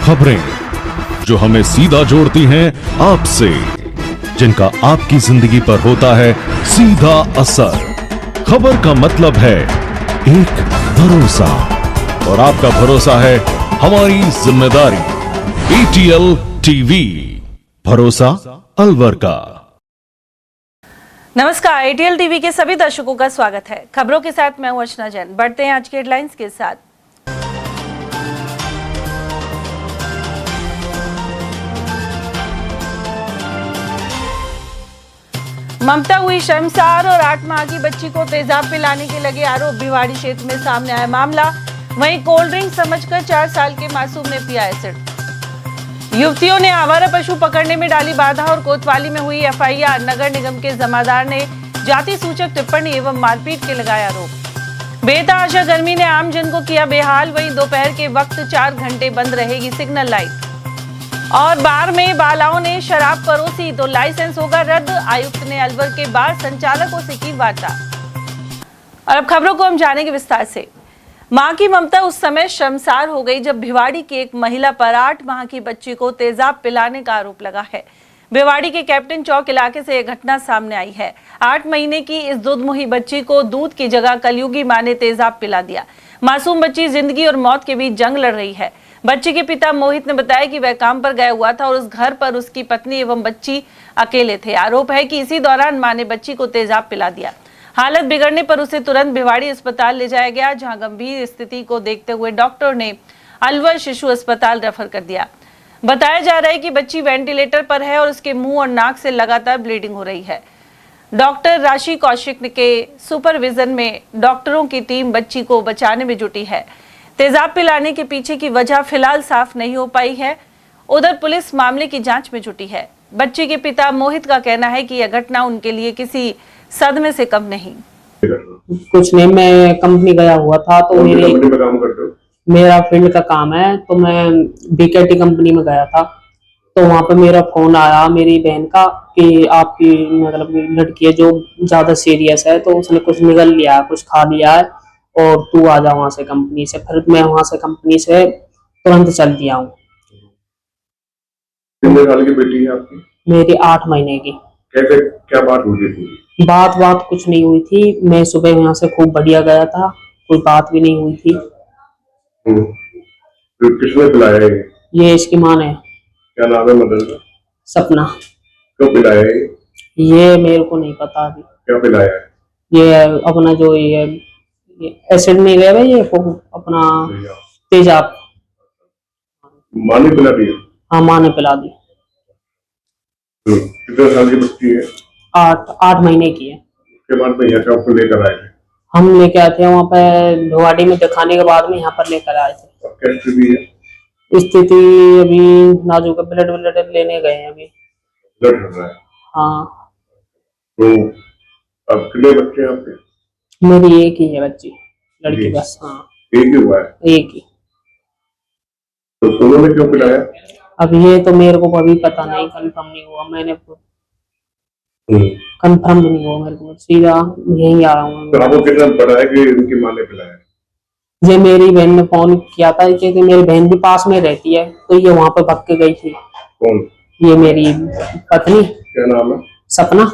खबरें जो हमें सीधा जोड़ती हैं आपसे, जिनका आपकी जिंदगी पर होता है सीधा असर। खबर का मतलब है एक भरोसा, और आपका भरोसा है हमारी जिम्मेदारी। ATL टीवी, भरोसा अलवर का। नमस्कार, ATL टीवी के सभी दर्शकों का स्वागत है। खबरों के साथ मैं हूं अर्चना जैन। बढ़ते हैं आज के हेडलाइंस के साथ। ममता हुई शर्मसार और 8 माह की बच्ची को तेजाब पिलाने के लगे आरोप। भिवाड़ी क्षेत्र में सामने आया मामला। वहीं कोल्ड ड्रिंक समझकर 4 साल के मासूम ने पिया एसिड। युवतियों ने आवारा पशु पकड़ने में डाली बाधा और कोतवाली में हुई FIR। नगर निगम के जमादार ने जाति सूचक टिप्पणी एवं मारपीट के लगाए आरोप। बेतहाशा गर्मी ने आम जन को किया बेहाल। वहीं दोपहर के वक्त 4 घंटे बंद रहेगी सिग्नल लाइट। और बार में बालाओं ने शराब परोसी तो लाइसेंस होगा रद्द। आयुक्त ने अलवर के बार संचालकों से की वार्ता। और अब खबरों को हम जानेंगे विस्तार से। मां की ममता उस समय शर्मसार हो गई जब भिवाड़ी की एक महिला पर 8 माह की बच्ची को तेजाब पिलाने का आरोप लगा है। भिवाड़ी के कैप्टन चौक इलाके से यह घटना सामने आई है। 8 महीने की इस दुधमुही बच्ची को दूध की जगह कलयुगी मां ने तेजाब पिला दिया। मासूम बच्ची जिंदगी और मौत के बीच जंग लड़ रही है। बच्ची के पिता मोहित ने बताया कि वह काम पर गया हुआ था और उस घर पर उसकी पत्नी एवं बच्ची अकेले थे। आरोप है कि इसी दौरान मां ने बच्ची को तेजाब पिला दिया। हालत बिगड़ने पर उसे तुरंत भिवाड़ी अस्पताल ले जाया गया, जहां गंभीर स्थिति को देखते हुए डॉक्टर ने अलवर शिशु अस्पताल रेफर कर दिया। बताया जा रहा है कि बच्ची वेंटिलेटर पर है और उसके मुंह और नाक से लगातार ब्लीडिंग हो रही है। डॉक्टर राशि कौशिक के सुपरविजन में डॉक्टरों की टीम बच्ची को बचाने में जुटी है। तेजाब पिलाने के पीछे की वजह फिलहाल साफ नहीं हो पाई है। उधर पुलिस मामले की जांच में जुटी है। बच्ची के पिता मोहित का कहना है कि यह घटना उनके लिए किसी सदमे से कम नहीं। कुछ नहीं, मैं कंपनी गया हुआ था तो मेरा फील्ड का काम है, तो मैं BKT कंपनी में गया था। तो वहां पे मेरा फोन आया मेरी बहन का कि आपकी मतलब लड़की है जो ज्यादा सीरियस है, तो उसने कुछ निगल लिया, कुछ खा लिया है और तू आ जा वहां से कंपनी से। फिर मैं वहां से कंपनी से तुरंत चल दिया हूँ। कितने साल की बेटी है आपकी? मेरी 8 महीने की। कैसे क्या बात हुई थी? बात कुछ नहीं हुई थी। मैं सुबह यहाँ से खूब बढ़िया गया था, कोई बात भी नहीं हुई थी। तो किसने पिलाया ये इसकी माँ ने। क्या नाम है मदर का? सपना। क्यों पिलाया ये मेरे को नहीं पता अभी। क्या पिलाया है? ये अपना जो ये एसिड नहीं गया ये अपना तेजाब। माँ ने पिला दिया? हाँ, माँ ने पिला दी। कितने साल की बच्ची है? 8 महीने की है। उसके बाद में यहाँ आपको लेकर आए थे? हम लेके आए थे वहाँ पे भिवाड़ी में दिखाने के बाद में यहाँ पर लेकर आए थे। क्या स्थिति है? स्थिति अभी नाजुक है, ब्लड लेने गए हैं अभी। ब्लड चल रहा है? हाँ। तो अब कितने बच्चे हैं आपके? मेरी एक ही है बच्ची, लड़की बस। हाँ, एक ही हुआ है? एक ही। तो उन्होंने क्यों पिलाया? अब ये तो मेरे को अभी पता नहीं, कंफर्म नहीं हुआ। मैंने कंफर्म नहीं हुआ मेरे को, सीधा यही आया हूँ। तो आपको कितना पता है कि उनकी माँ ने पिलाया? ये मेरी बहन ने फोन किया था क्योंकि मेरी बहन भी पास में रहती है, तो ये वहां पर भाग के गई थी। कौन? ये मेरी पत्नी। क्या नाम है? सपना।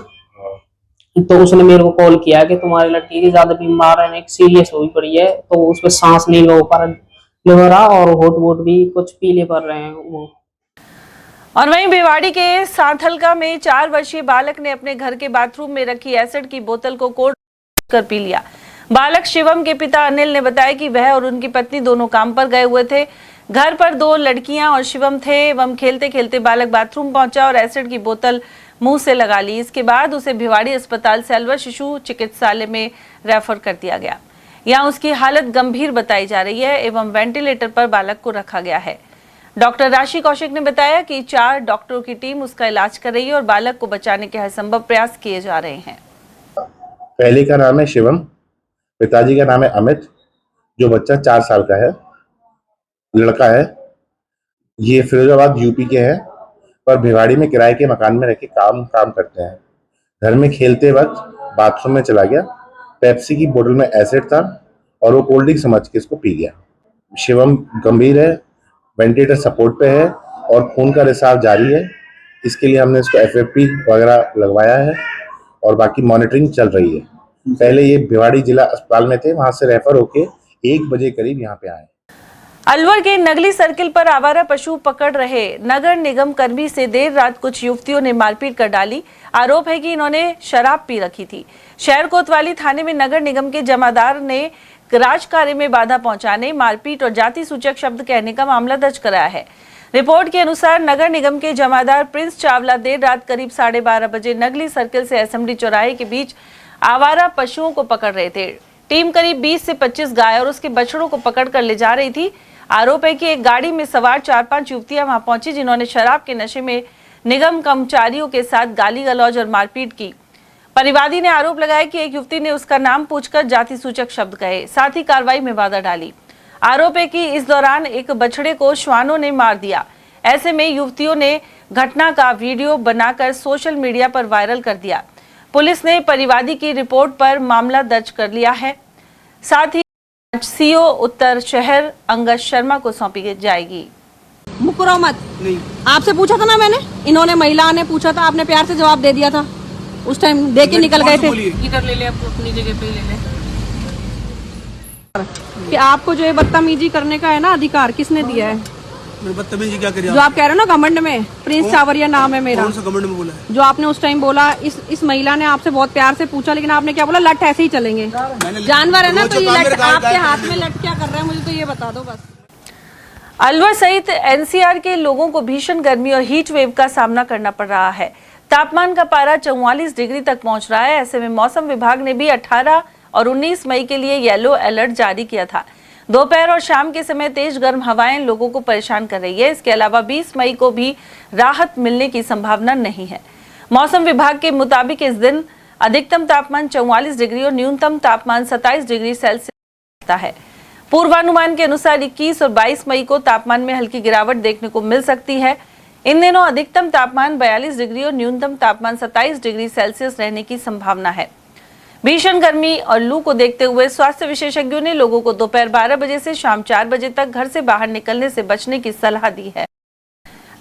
तो उसने मेरे को कॉल किया कि तुम्हारी लड़की की ज्यादा बीमार है, सीरियस हुई पड़ी है, तो उसमें सांस नहीं ले रहा और होठ वोट भी कुछ पीले पड़ रहे हैं वो। और वहीं भिवाड़ी के सांथलका में 4 वर्षीय बालक ने अपने घर के बाथरूम में रखी एसिड की बोतल को कोल्ड कर पी लिया। बालक शिवम के पिता अनिल ने बताया कि वह और उनकी पत्नी दोनों काम पर गए हुए थे। घर पर 2 लड़कियां और शिवम थे एवं खेलते खेलते बालक बाथरूम पहुंचा और एसिड की बोतल मुंह से लगा ली। इसके बाद उसे भिवाड़ी अस्पताल से अलवर शिशु चिकित्सालय में रेफर कर दिया गया। यहाँ उसकी हालत गंभीर बताई जा रही है एवं वेंटिलेटर पर बालक को रखा गया है। डॉक्टर राशि कौशिक ने बताया कि 4 डॉक्टरों की टीम उसका इलाज कर रही है और बालक को बचाने के हर संभव प्रयास किए जा रहे हैं। पहले का नाम है शिवम, पिताजी का नाम है अमित। जो बच्चा 4 साल का है, लड़का है। ये फिरोजाबाद यूपी के हैं, पर भिवाड़ी में किराए के मकान में रह के काम करते हैं। घर में खेलते वक्त बाथरूम में चला गया, पेप्सी की बोतल में एसिड था और वो कोल्ड ड्रिंक समझ के इसको पी गया। शिवम गंभीर है, वेंटिलेटर सपोर्ट पे है और खून का रिसाव जारी है। इसके लिए हमने इसको FFP वगैरह लगवाया है और बाकी मॉनिटरिंग चल रही है। पहले ये भिवाड़ी जिला अस्पताल में थे, वहां से रेफर होके 1 बजे करीब यहाँ पे आए। अलवर के नगली सर्किल पर आवारा पशु पकड़ रहे नगर निगम कर्मी से देर रात कुछ युवतियों ने मारपीट कर डाली। आरोप है कि इन्होंने शराब पी रखी थी। शहर कोतवाली थाने में नगर निगम के जमादार ने राज कार्य में बाधा पहुंचाने, मारपीट और जाति सूचक शब्द कहने का मामला दर्ज कराया है। रिपोर्ट के अनुसार नगर निगम के जमादार प्रिंस चावला देर रात करीब 12:30 बजे नगली सर्किल से एसएमडी चौराहे के बीच आवारा पशुओं को पकड़ रहे थे। टीम करीब 20 से 25 गाय और उसके बछड़ों को पकड़ कर ले जा रही थी। आरोप है कि एक गाड़ी में सवार 4-5 युवतियां वहां पहुंची, जिन्होंने शराब के नशे में निगम कर्मचारियों के साथ गाली गलौज और मारपीट की। परिवादी ने आरोप लगाया कि एक युवती ने उसका नाम पूछकर जाति सूचक शब्द कहे, साथ ही कार्रवाई में बाधा डाली। आरोप है कि इस दौरान एक बछड़े को श्वानों ने मार दिया। ऐसे में युवतियों ने घटना का वीडियो बनाकर सोशल मीडिया पर वायरल कर दिया। पुलिस ने परिवादी की रिपोर्ट पर मामला दर्ज कर लिया है। साथ ही सीओ उत्तर शहर अंगद शर्मा को सौंपी जाएगी। मुकरो मत। नहीं, आपसे पूछा था ना मैंने, इन्होंने महिला ने पूछा था, आपने प्यार से जवाब दे दिया था। उस टाइम दे के निकल गए थे। इधर ले ले, आपको अपनी जगह पे ले ले। कि आपको जो ये बदतमीजी करने का है ना अधिकार किसने दिया है? बदतमीजी क्या करिए? जो आप कह रहे हो ना घमंड में, प्रिंस चावरिया नाम है मेरा। कौन सा घमंड में बोला है? जो आपने उस टाइम बोला, इस महिला ने आपसे बहुत प्यार से पूछा, लेकिन आपने क्या बोला? लट ऐसे ही चलेंगे। जानवर है ना, तो ये लट आपके हाथ में लट क्या कर रहा है, मुझे तो ये बता दो बस। अलवर सहित एनसीआर के लोगों को भीषण गर्मी और हीट वेव का सामना करना पड़ रहा है। तापमान का पारा 44 डिग्री तक पहुंच रहा है। ऐसे में मौसम विभाग ने भी 18 और 19 मई के लिए येलो अलर्ट जारी किया था। दोपहर और शाम के समय तेज गर्म हवाएं लोगों को परेशान कर रही है। इसके अलावा 20 मई को भी राहत मिलने की संभावना नहीं है। मौसम विभाग के मुताबिक इस दिन अधिकतम तापमान 44 डिग्री और न्यूनतम तापमान 27 डिग्री सेल्सियस है। पूर्वानुमान के अनुसार 21 और 22 मई को तापमान में हल्की गिरावट देखने को मिल सकती है। इन दिनों अधिकतम तापमान 42 डिग्री और न्यूनतम तापमान 27 डिग्री सेल्सियस रहने की संभावना है। भीषण गर्मी और लू को देखते हुए स्वास्थ्य विशेषज्ञों ने लोगों को दोपहर 12 बजे से शाम 4 बजे तक घर से बाहर निकलने से बचने की सलाह दी है।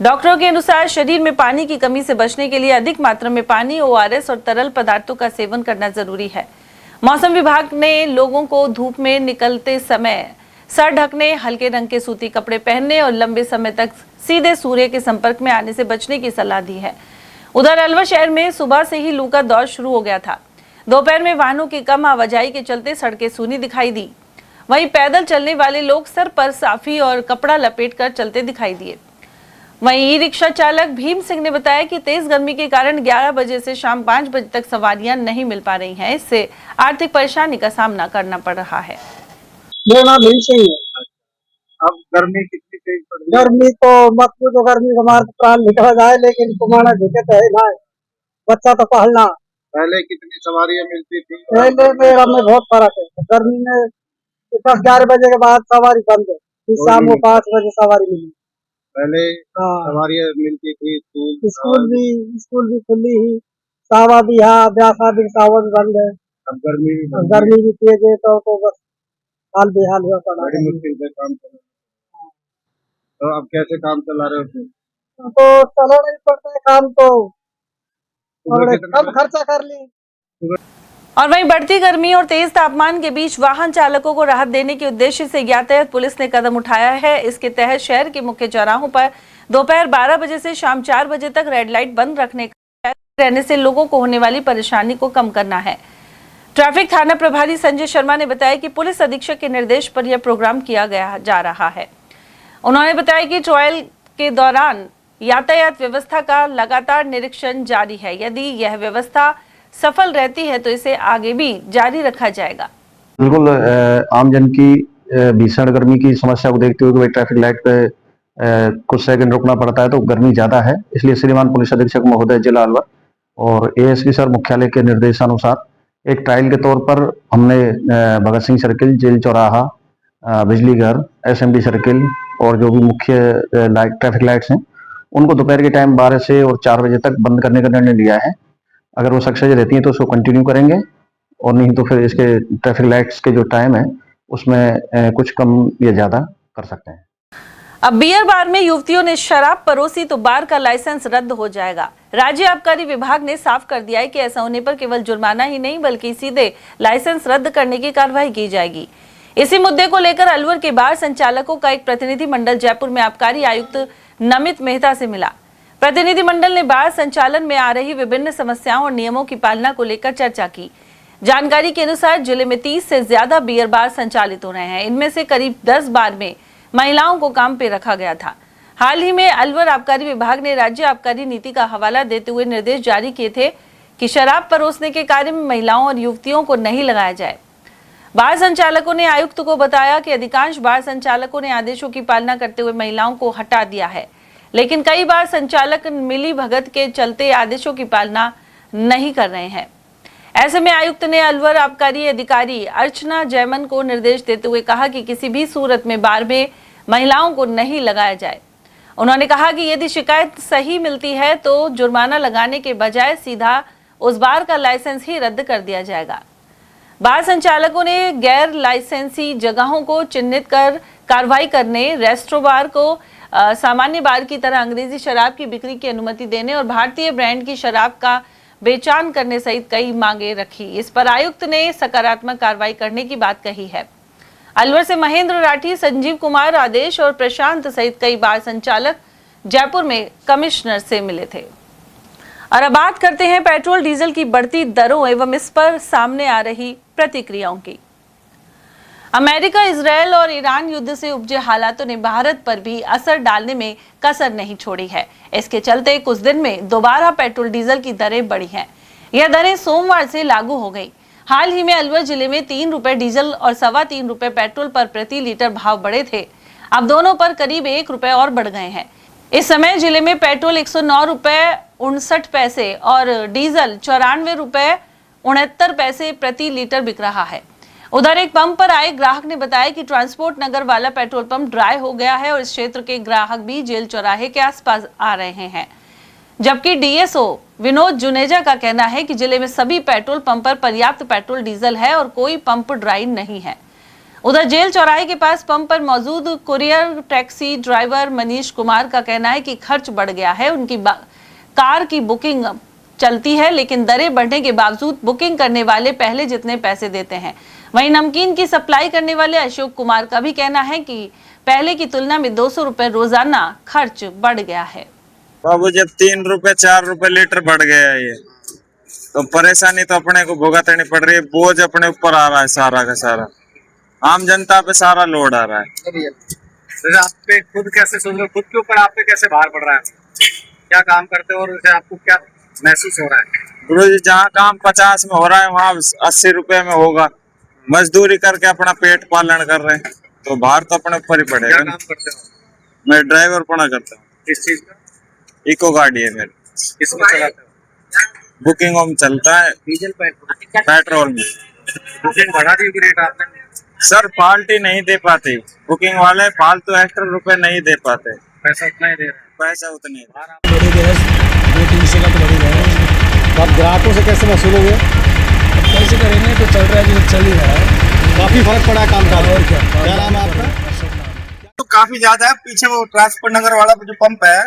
डॉक्टरों के अनुसार शरीर में पानी की कमी से बचने के लिए अधिक मात्रा में पानी, ORS और तरल पदार्थों का सेवन करना जरूरी है। मौसम विभाग ने लोगों को धूप में निकलते समय सर ढकने, हल्के रंग के सूती कपड़े पहनने और लंबे समय तक सीधे सूर्य के संपर्क में आने से बचने की सलाह दी है। उधर अलवर शहर में सुबह से ही लू का दौर शुरू हो गया था। दोपहर में वाहनों की कम आवाजाही के चलते सड़कें सूनी दिखाई दी। वहीं पैदल चलने वाले लोग सर पर साफी और कपड़ा लपेटकर चलते दिखाई दिए। वहीं ई रिक्शा चालक भीम सिंह ने बताया कि तेज गर्मी के कारण 11 बजे से शाम 5 बजे तक सवारियां नहीं मिल पा रही हैं। इससे आर्थिक परेशानी का सामना करना पड़ रहा है। मेरा नाम भीम सिंह है। अब गर्मी कितनी तेज पड़ रही है? गर्मी तो मत पूछो, गर्मी हमारे प्राण निकल जाए, लेकिन तुम्हारा दिक्कत है ना, बच्चा तो पहलना। पहले कितनी सवारियां मिलती थी? पहले मेरा में बहुत फर्क है। गर्मी में 10-11 बजे के बाद सवारी बंद है, फिर शाम को 5 बजे सवारी मिली। पहले हाँ, सवारियां मिलती थी। स्कूल भी खुली ही, सावा भी, हाँ ब्यासा भी, सावा भी बंद है। अब गर्मी भी तेज है, तो बस हाल बेहाल हुआ पड़ा। बड़ी मुश्किल से काम चला। तो अब कैसे काम चला रहे हो फिर? तो चलाना ही पड़ता है काम, तो कम खर्चा कर ली। और वहीं बढ़ती गर्मी और तेज तापमान के बीच वाहन चालकों को राहत देने के उद्देश्य से यातायात पुलिस ने कदम उठाया है। इसके तहत शहर के मुख्य चौराहों पर दोपहर 12 बजे से शाम 4 बजे तक रेड लाइट बंद रखने का रहने से लोगों को होने वाली परेशानी को कम करना है। ट्रैफिक थाना प्रभारी संजय शर्मा ने बताया कि पुलिस अधीक्षक के निर्देश पर यह प्रोग्राम किया गया जा रहा है। उन्होंने बताया कि ट्रायल के दौरान यातायात व्यवस्था का लगातार निरीक्षण जारी है। यदि यह व्यवस्था सफल रहती है तो इसे आगे भी जारी रखा जाएगा। बिल्कुल आमजन की भीषण गर्मी की समस्या को देखते हुए ट्रैफिक लाइट पे कुछ सेकंड रुकना पड़ता है, तो गर्मी ज्यादा है, इसलिए श्रीमान पुलिस अधीक्षक महोदय जिला अलवर और ASP सर मुख्यालय के निर्देशानुसार एक ट्रायल के तौर पर हमने भगत सिंह सर्किल, जेल चौराहा, बिजली घर, SMD सर्किल और जो भी मुख्य ट्रैफिक लाइट्स हैं उनको दोपहर के टाइम 12 से और 4 बजे तक बंद करने का निर्णय लिया है। अगर वो सक्सेस रहती हैं तो उसको कंटिन्यू करेंगे और नहीं तो फिर इसके ट्रैफिक लाइट्स के जो टाइम है उसमें कुछ कम या ज्यादा कर सकते हैं। अब बियर बार में युवतियों ने शराब परोसी तो बार का लाइसेंस रद्द हो जाएगा। राज्य आबकारी विभाग ने साफ कर दिया है कि ऐसा होने पर केवल जुर्माना ही नहीं बल्कि सीधे लाइसेंस रद्द करने की कार्रवाई की जाएगी। इसी मुद्दे को लेकर अलवर के बार संचालकों का एक प्रतिनिधि मंडल जयपुर में आबकारी आयुक्त नमित मेहता से मिला। प्रतिनिधि मंडल ने बार संचालन में आ रही विभिन्न समस्याओं और नियमों की पालना को लेकर चर्चा की। जानकारी के अनुसार जिले में 30 से ज्यादा बियर बार संचालित हो रहे हैं। इनमें से करीब 10 बार में महिलाओं को काम पे रखा गया था। हाल ही में अलवर आबकारी विभाग ने राज्य आबकारी नीति का हवाला देते हुए निर्देश जारी किए थे कि शराब परोसने के कार्य में महिलाओं और युवतियों को नहीं लगाया जाए। बार संचालकों ने आयुक्त को बताया कि अधिकांश बार संचालकों ने आदेशों की पालना करते हुए महिलाओं को हटा दिया है, लेकिन कई बार संचालक मिली भगत के चलते आदेशों की पालना नहीं कर रहे हैं। ऐसे में आयुक्त ने अलवर आबकारी अधिकारी अर्चना जैमन को निर्देश देते हुए कहा कि किसी भी सूरत में बार में महिलाओं को नहीं लगाया जाए। उन्होंने कहा कि यदि शिकायत सही मिलती है तो जुर्माना लगाने के बजाय सीधा उस बार का लाइसेंस ही रद्द कर दिया जाएगा। बार संचालकों ने गैर लाइसेंसी जगहों को चिन्हित कर कार्रवाई करने, रेस्टोरेंट बार को सामान्य बार की तरह अंग्रेजी शराब की बिक्री की अनुमति देने और भारतीय ब्रांड की शराब का बेचान करने सहित कई मांगे रखी। इस पर आयुक्त ने सकारात्मक कार्रवाई करने की बात कही है। अलवर से महेंद्र राठी, संजीव कुमार आदेश और प्रशांत सहित कई बार संचालक जयपुर में कमिश्नर से मिले थे। और अब बात करते हैं पेट्रोल डीजल की बढ़ती दरों एवं इस पर सामने आ रही प्रतिक्रियाओं की। अमेरिका, इजरायल और ईरान युद्ध से उपजे हालातों ने भारत पर भी असर डालने में कसर नहीं छोड़ी है। इसके चलते कुछ दिन में दोबारा पेट्रोल डीजल की दरें बढ़ी हैं। यह दरें सोमवार से लागू हो गई। हाल ही में अलवर जिले में 3 रुपए डीजल और 3.25 रुपए पेट्रोल पर प्रति लीटर भाव बढ़े थे। अब दोनों पर करीब 1 रुपए और बढ़ गए हैं। इस समय जिले में पेट्रोल 109 रुपए 59 पैसे और डीजल 94 रुपए 69 पैसे प्रति लीटर बिक रहा है। उधर एक पंप पर आए ग्राहक ने बताया कि ट्रांसपोर्ट नगर वाला पेट्रोल पंप ड्राई हो गया है और इस क्षेत्र के ग्राहक भी जेल चौराहे के आसपास आ रहे हैं। जबकि डीएसओ विनोद जुनेजा का कहना है कि जिले में सभी पेट्रोल पंप पर पर्याप्त पेट्रोल डीजल है और कोई पंप ड्राई नहीं है। उधर जेल चौराहे के पास पंप पर मौजूद courier taxi driver Manish Kumar का कहना है कि खर्च बढ़ गया है। उनकी कार की बुकिंग चलती है लेकिन दरें बढ़ने के बावजूद बुकिंग करने वाले पहले जितने पैसे देते हैं। वहीं नमकीन की सप्लाई करने वाले अशोक कुमार का भी कहना है कि पहले की तुलना में 200 रुपए रोजाना खर्च बढ़ गया है। बाबू जब 3 रुपए 4 रुपए लीटर बढ़ गया है ये तो परेशानी तो अपने को भुगतनी पड़ रही है। बोझ अपने ऊपर आ रहा है सारा का सारा, आम जनता पे सारा लोड आ रहा है। तो आप पे खुद कैसे सोच रहे, खुद के ऊपर आप पे कैसे भार पड़ रहा है? क्या काम करते हो और उसे आपको क्या महसूस हो रहा है? गुरु जी जहाँ काम 50 में हो रहा है वहाँ 80 रुपए में होगा। मजदूरी करके अपना पेट पालन कर रहे हैं तो भार तो अपने ऊपर ही पड़ेगा। क्या काम करते हो? मैं ड्राइवर पना करता हूँ। किस चीज का? इको गाड़ी है मेरी। किसमें चलाते हो? बुकिंग में चलता है, डीजल पेट्रोल में। बुकिंग बढ़ा दी रेट आपने? सर फाल्टी नहीं दे पाते, बुकिंग वाले फालतू एक्स्ट्रा रुपए नहीं दे पाते। पैसा उतना ही दे रहे हैं? पैसा उतने ही। बढ़ी गैस 2-300 का तो बढ़ी गया। आप ग्राहकों से कैसे वसूलोगे? कैसे करेंगे, तो चल रहा है जो चल ही रहा है। काफी फर्क पड़ा काम का। और क्या नाम है आपका? तो काफी ज्यादा है। पीछे वो ट्रांसपोर्ट नगर वाला जो पंप है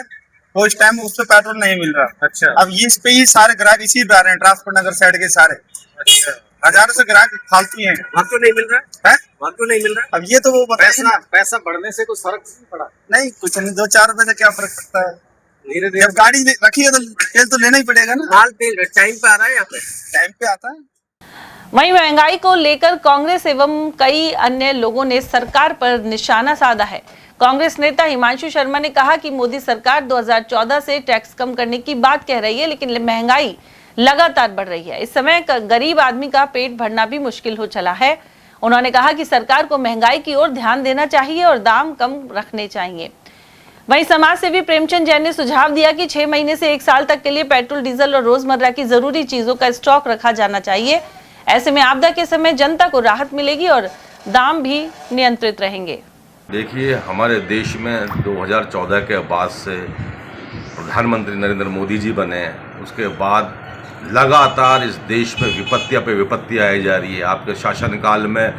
वो इस टाइम उस पे पेट्रोल नहीं मिल रहा। अच्छा। अब इस पे ही सारे ग्राहक इसी पे आ रहे हैं, ट्रांसपोर्ट नगर साइड के सारे। अच्छा। हजारों से ग्राहक फालतू हैं। वहाँ क्यों नहीं मिल रहा है? वहाँ क्यों नहीं मिल रहा है? अब ये तो वो बताएंगे। पैसा बढ़ने से कुछ फर्क नहीं पड़ा? नहीं, कुछ नहीं, 2-4 रुपए से क्या फर्क पड़ता है। धीरे जब गाड़ी रखी है तो तेल तो लेना ही पड़ेगा ना। हाल तेल टाइम पे आ रहा है, यहाँ पे टाइम पे आता है। वहीं महंगाई को लेकर कांग्रेस एवं कई अन्य लोगों ने सरकार पर निशाना साधा है। कांग्रेस नेता हिमांशु शर्मा ने कहा कि मोदी सरकार 2014 से टैक्स कम करने की बात कह रही है लेकिन महंगाई लगातार बढ़ रही है। इस समय गरीब आदमी का पेट भरना भी मुश्किल हो चला है। उन्होंने कहा कि सरकार को महंगाई की ओर ध्यान देना चाहिए और दाम कम रखने चाहिए। वहीं समाज सेवी प्रेमचंद जैन ने सुझाव दिया कि 6 महीने से 1 साल तक के लिए पेट्रोल, डीजल और रोजमर्रा की जरूरी चीजों का स्टॉक रखा जाना चाहिए। ऐसे में आपदा के समय जनता को राहत मिलेगी और दाम भी नियंत्रित रहेंगे। देखिए, हमारे देश में 2014 के बाद से प्रधानमंत्री नरेंद्र मोदी जी बने, उसके बाद लगातार इस देश में विपत्तियां पे विपत्तियां आई जा रही है। आपके शासनकाल में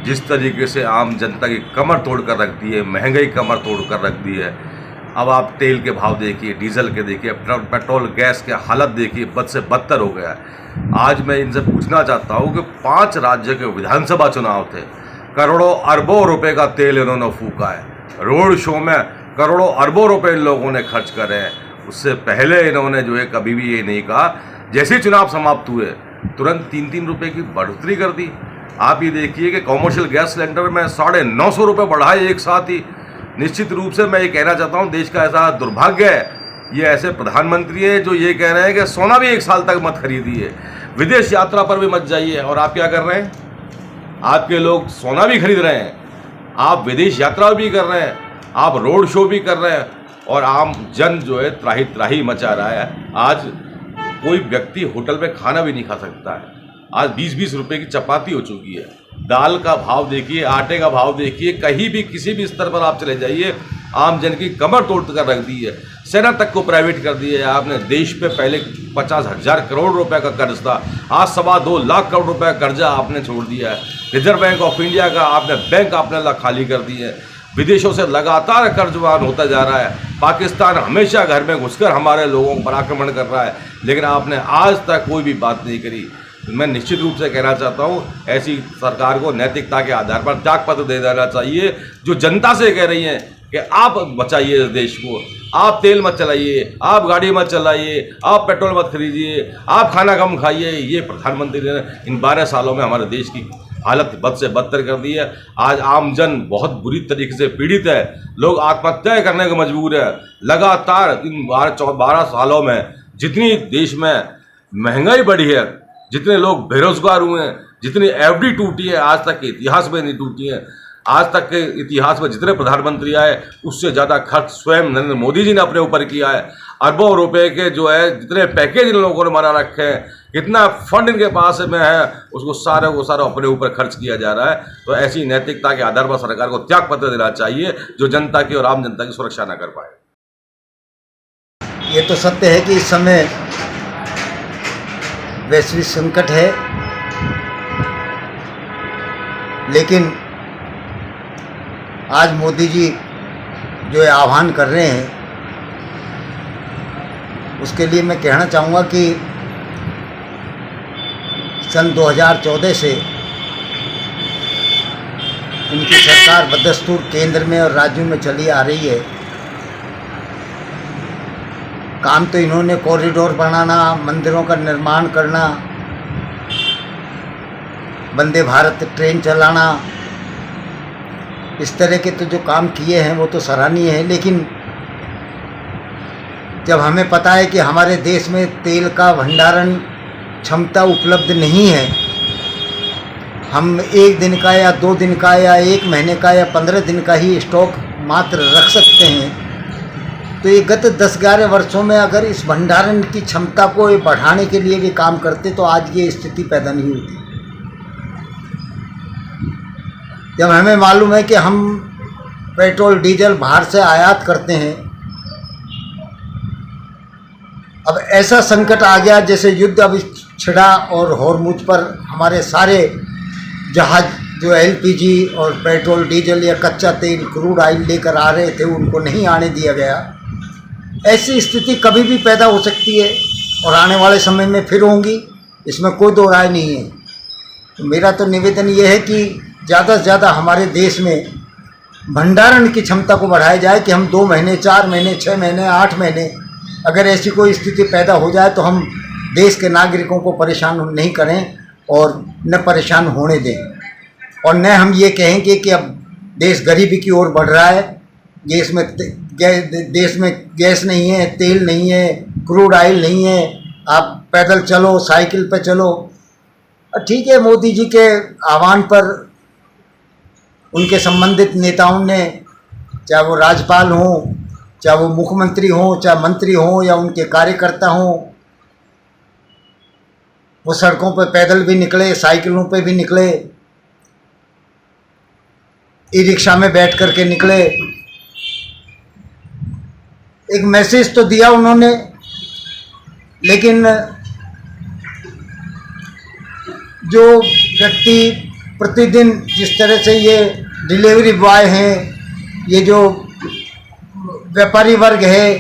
जिस तरीके से आम जनता की कमर तोड़ कर रख दी है, महंगाई कमर तोड़ कर रख दी है। अब आप तेल के भाव देखिए, डीजल के देखिए, पेट्रोल गैस के हालत देखिए, बद से बदतर हो गया है। आज मैं इनसे पूछना चाहता हूँ कि 5 राज्य के विधानसभा चुनाव थे, करोड़ों अरबों रुपए का तेल इन्होंने फूका है, रोड शो में करोड़ों अरबों रुपए इन लोगों ने खर्च करे हैं। उससे पहले इन्होंने जो है कभी भी ये नहीं कहा, जैसे ही चुनाव समाप्त हुए तुरंत 3-3 रुपये की बढ़ोतरी कर दी। आप ये देखिए कि कॉमर्शियल गैस सिलेंडर में 950 रुपये बढ़ाए एक साथ ही। निश्चित रूप से मैं ये कहना चाहता हूँ, देश का ऐसा दुर्भाग्य है, ये ऐसे प्रधानमंत्री है जो ये कह रहे हैं कि सोना भी 1 साल तक मत खरीदिए, विदेश यात्रा पर भी मत जाइए। और आप क्या कर रहे हैं? आपके लोग सोना भी खरीद रहे हैं, आप विदेश यात्रा भी कर रहे हैं, आप रोड शो भी कर रहे हैं, और आम जन जो है त्राही त्राही मचा रहा है। आज कोई व्यक्ति होटल में खाना भी नहीं खा सकता है। आज 20-20 रुपये की चपाती हो चुकी है। दाल का भाव देखिए, आटे का भाव देखिए, कहीं भी किसी भी स्तर पर आप चले जाइए, आम जन की कमर तोड़ कर रख दी है। सेना तक को प्राइवेट कर दी है आपने। देश पे पहले 50,000 करोड़ रुपए का कर्ज था, आज 2.25 लाख करोड़ रुपए का कर्जा आपने छोड़ दिया है। रिजर्व बैंक ऑफ इंडिया का आपने बैंक अपने खाली कर दी है। विदेशों से लगातार कर्जवान होता जा रहा है। पाकिस्तान हमेशा घर में घुसकर हमारे लोगों पर आक्रमण कर रहा है, लेकिन आपने आज तक कोई भी बात नहीं करी। मैं निश्चित रूप से कहना चाहता हूँ, ऐसी सरकार को नैतिकता के आधार पर त्यागपत्र दे देना चाहिए, जो जनता से कह रही हैं कि आप बचाइए इस देश को, आप तेल मत चलाइए, आप गाड़ी मत चलाइए, आप पेट्रोल मत खरीदिए, आप खाना कम खाइए। ये प्रधानमंत्री ने इन 12 सालों में हमारे देश की हालत बद से बदतर कर दी है। आज आमजन बहुत बुरी तरीके से पीड़ित है, लोग आत्महत्या करने को मजबूर है। लगातार इन 12 सालों में जितनी देश में महंगाई बढ़ी है, जितने लोग बेरोजगार हुए हैं, जितनी एफडी टूटी है, आज तक के इतिहास में नहीं टूटी है। आज तक के इतिहास में जितने प्रधानमंत्री आए, उससे ज़्यादा खर्च स्वयं नरेंद्र मोदी जी ने अपने ऊपर किया है। अरबों रुपए के जो है जितने पैकेज इन लोगों ने बना रखे हैं, कितना फंड इनके पास में है, उसको सारे को सारा अपने ऊपर खर्च किया जा रहा है। तो ऐसी नैतिकता के आधार पर सरकार को त्यागपत्र देना चाहिए, जो जनता की और आम जनता की सुरक्षा न कर पाए। ये तो सत्य है कि इस समय वैश्विक संकट है, लेकिन आज मोदी जी जो आह्वान कर रहे हैं, उसके लिए मैं कहना चाहूँगा कि सन 2014 से इनकी सरकार बदस्तूर केंद्र में और राज्यों में चली आ रही है। काम तो इन्होंने कॉरिडोर बनाना, मंदिरों का निर्माण करना, वंदे भारत ट्रेन चलाना, इस तरह के तो जो काम किए हैं वो तो सराहनीय है। लेकिन जब हमें पता है कि हमारे देश में तेल का भंडारण क्षमता उपलब्ध नहीं है, हम 1 दिन का या 2 दिन का या 1 महीने का या 15 दिन का ही स्टॉक मात्र रख सकते हैं, तो ये गत 10-11 वर्षों में अगर इस भंडारण की क्षमता को बढ़ाने के लिए भी काम करते तो आज ये स्थिति पैदा नहीं होती। जब हमें मालूम है कि हम पेट्रोल डीजल बाहर से आयात करते हैं, अब ऐसा संकट आ गया जैसे युद्ध अब छिड़ा और होर्मुज पर हमारे सारे जहाज जो एलपीजी और पेट्रोल डीजल या कच्चा तेल क्रूड ऑयल लेकर आ रहे थे, उनको नहीं आने दिया गया। ऐसी स्थिति कभी भी पैदा हो सकती है और आने वाले समय में फिर होंगी, इसमें कोई दो राय नहीं है। तो मेरा तो निवेदन ये है कि ज़्यादा से ज़्यादा हमारे देश में भंडारण की क्षमता को बढ़ाया जाए कि हम 2 महीने, 4 महीने, 6 महीने, 8 महीने अगर ऐसी कोई स्थिति पैदा हो जाए तो हम देश के नागरिकों को परेशान नहीं करें और न परेशान होने दें, और न हम ये कहेंगे कि अब देश गरीबी की ओर बढ़ रहा है, देश में गैस नहीं है, तेल नहीं है, क्रूड ऑयल नहीं है, आप पैदल चलो, साइकिल पे चलो। ठीक है, मोदी जी के आह्वान पर उनके संबंधित नेताओं ने, चाहे वो राज्यपाल हों, चाहे वो मुख्यमंत्री हों, चाहे मंत्री हों या उनके कार्यकर्ता हों, वो सड़कों पर पैदल भी निकले, साइकिलों पे भी निकले, ई रिक्शा में बैठ करके निकले। एक मैसेज तो दिया उन्होंने, लेकिन जो व्यक्ति प्रतिदिन जिस तरह से ये डिलीवरी बॉय हैं, ये जो व्यापारी वर्ग है,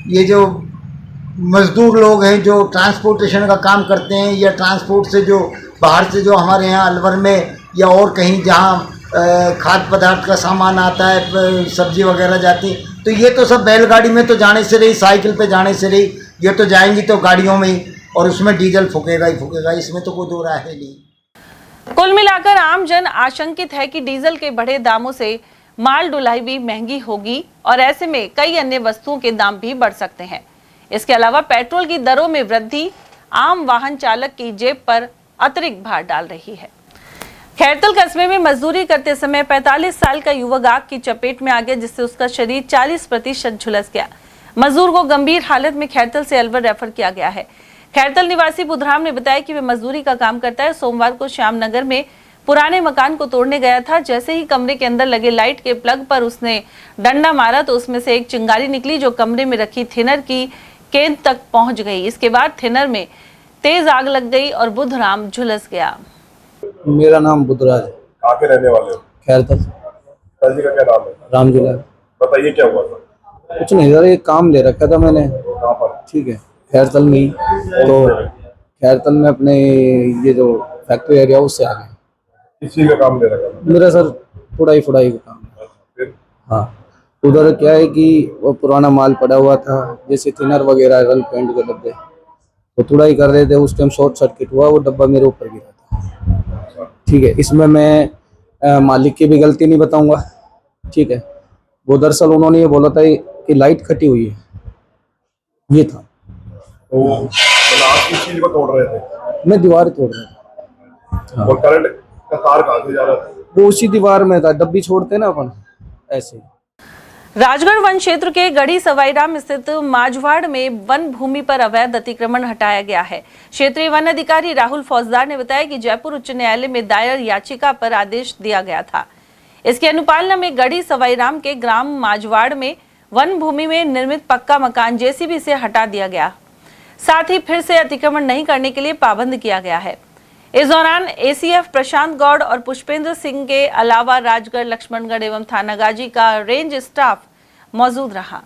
ये जो मजदूर लोग हैं जो ट्रांसपोर्टेशन का काम करते हैं, या ट्रांसपोर्ट से जो बाहर से जो हमारे यहाँ अलवर में या और कहीं जहाँ खाद्य पदार्थ का सामान आता है, सब्जी वगैरह जाती, तो ये तो सब बैलगाड़ी में तो जाने से रही, साइकिल पे जाने से रही, ये तो जाएंगी तो गाड़ियों में ही, और उसमें डीजल फूकेगा ही फूकेगा, इसमें तो कोई दो राय है नहीं। कुल मिलाकर आम जन आशंकित है कि डीजल के बढ़े दामों से माल ढुलाई भी महंगी होगी और ऐसे में कई अन्य वस्तुओं के दाम भी बढ़ सकते हैं। इसके अलावा पेट्रोल की दरों में वृद्धि आम वाहन चालक की जेब पर अतिरिक्त भार डाल रही है। खैरतल कस्बे में मजदूरी करते समय 45 साल का युवक आग की चपेट में आ गया, जिससे उसका शरीर 40% झुलस गया। मजदूर को गंभीर हालत में खैरतल से अलवर रेफर किया गया है। खैरतल निवासी बुधराम ने बताया कि वे मजदूरी का काम करता है। सोमवार को श्यामनगर में पुराने मकान को तोड़ने गया था। जैसे ही कमरे के अंदर लगे लाइट के प्लग पर उसने डंडा मारा तो उसमें से एक चिंगारी निकली जो कमरे में रखी थिनर की केंद्र तक पहुंच गई। इसके बाद थिनर में तेज आग लग गई और बुधराम झुलस गया। मेरा नाम बुधराज है। कहाँ के रहने वाले हो? खैरतल। पिताजी का क्या नाम है? रामजिला। बताइए क्या हुआ था? कुछ नहीं सर, एक काम ले रखा था मैंने। कहाँ पर? ठीक है, खैरतल में ही। तो खैरतल में अपने ये जो फैक्ट्री एरिया उससे आ गए। किस चीज का काम ले रखा था? मेरा सर फुड़ाई का काम है। फिर? हाँ, उधर क्या है कि वो पुराना माल पड़ा हुआ था, जैसे थिनर वगैरह, रंग पेंट के डब्बे, तो तुड़ाई कर रहे थे। उस टाइम शॉर्ट सर्किट हुआ, वो डब्बा मेरे ऊपर गिरा था। ठीक है, इसमें मैं मालिक की भी गलती नहीं बताऊंगा। ठीक है, वो दरअसल उन्होंने ये बोला था कि लाइट कटी हुई है, ये था। तो आप किस चीज को तोड़ रहे थे? मैं दीवार तोड़ रहा था। और करंट का तार कहाँ से जा रहा था? वो उसी दीवार में था, डब्बी छोड़ते ना अपन, ऐसे। राजगढ़ वन क्षेत्र के गढ़ी सवाईराम स्थित माजवाड़ में वन भूमि पर अवैध अतिक्रमण हटाया गया है। क्षेत्रीय वन अधिकारी राहुल फौजदार ने बताया कि जयपुर उच्च न्यायालय में दायर याचिका पर आदेश दिया गया था। इसके अनुपालना में गढ़ी सवाईराम के ग्राम माजवाड़ में वन भूमि में निर्मित पक्का मकान जेसीबी से हटा दिया गया, साथ ही फिर से अतिक्रमण नहीं करने के लिए पाबंद किया गया है। इस दौरान एसीएफ प्रशांत गौड़ और पुष्पेंद्र सिंह के अलावा राजगढ़, लक्ष्मणगढ़ एवं थानागाजी का रेंज स्टाफ मौजूद रहा।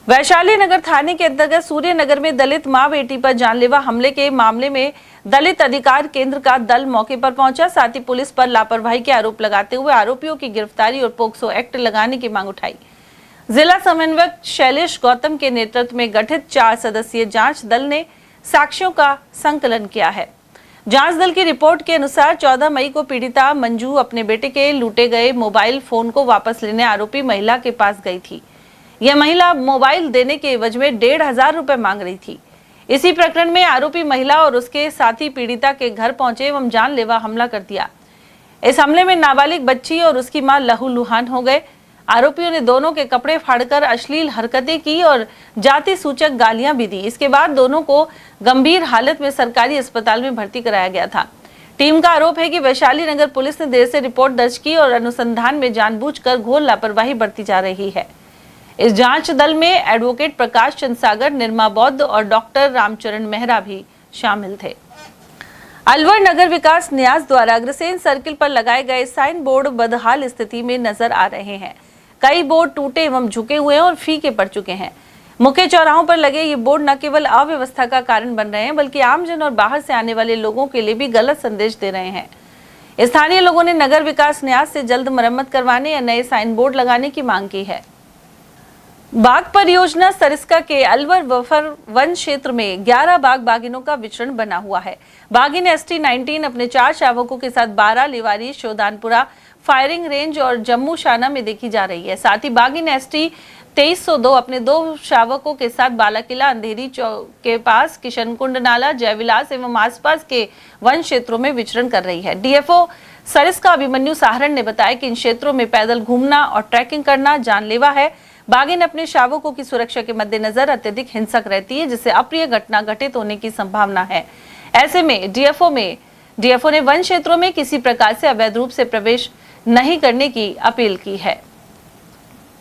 वैशाली नगर थाने के अंतर्गत सूर्य नगर में दलित मां बेटी पर जानलेवा हमले के मामले में दलित अधिकार केंद्र का दल मौके पर पहुंचा। साथ ही पुलिस पर लापरवाही के आरोप लगाते हुए आरोपियों की गिरफ्तारी और पोक्सो एक्ट लगाने की मांग उठाई। जिला समन्वयक शैलेश गौतम के नेतृत्व में गठित 4 सदस्यीय जांच दल ने साक्ष्यों का संकलन किया है। जांच दल की रिपोर्ट के अनुसार 14 मई को पीड़िता मंजू अपने बेटे के लूटे गए मोबाइल फोन को वापस लेने आरोपी महिला के पास गई थी। यह महिला मोबाइल देने के एवज में 1,500 रुपए मांग रही थी। इसी प्रकरण में आरोपी महिला और उसके साथी पीड़िता के घर पहुंचे एवं जानलेवा हमला कर दिया। इस हमले में नाबालिग बच्ची और उसकी मां लहूलुहान हो गए। आरोपियों ने दोनों के कपड़े फाड़कर अश्लील हरकतें की और जाति सूचक गालियां भी दी। इसके बाद दोनों को गंभीर हालत में सरकारी अस्पताल में भर्ती कराया गया था। टीम का आरोप है कि वैशाली नगर पुलिस ने देर से रिपोर्ट दर्ज की और अनुसंधान में जानबूझकर घोर लापरवाही बरती जा रही है। इस जांच दल में एडवोकेट प्रकाश चंद्र सागर, निर्मा बौद्ध और डॉक्टर रामचरण मेहरा भी शामिल थे। अलवर नगर विकास न्यास द्वारा अग्रसेन सर्किल पर लगाए गए साइन बोर्ड बदहाल स्थिति में नजर आ रहे हैं। कई बोर्ड टूटे एवं झुके हुए हैं और फीके पड़ चुके हैं। मुख्य चौराहों पर लगे ये बोर्ड न केवल अव्यवस्था का कारण बन रहे हैं बल्कि आमजन और बाहर से आने वाले लोगों के लिए भी गलत संदेश दे रहे हैं। स्थानीय लोगों ने नगर विकास न्यास से जल्द मरम्मत करवाने या नए साइन बोर्ड लगाने की मांग की है। बाघ परियोजना सरिस्का के अलवर बफर वन क्षेत्र में 11 बाघ बाघिनों का विचरण बना हुआ है। बाघिन ST-19 अपने 4 शावकों के साथ 12 लिवारी, शोधानपुरा फायरिंग रेंज और जम्मू शाना में देखी जा रही है। साथ ही बाघिन ST-2302 अपने 2 शावकों के साथ बालाकिला अंधेरी चौक के पास, किशनकुंड नाला, जयविलास एवं आसपास के वन क्षेत्रों में विचरण कर रही है। DFO सरिस्का अभिमन्यु साहरण ने बताया कि इन क्षेत्रों में पैदल घूमना और ट्रैकिंग करना जानलेवा है। बाघिन अपने शावकों की सुरक्षा के मद्देनजर अत्यधिक हिंसक रहती है, जिससे अप्रिय घटना घटित होने की संभावना है। ऐसे में DFO ने वन क्षेत्रों में किसी प्रकार से अवैध रूप से प्रवेश नहीं करने की अपील की है।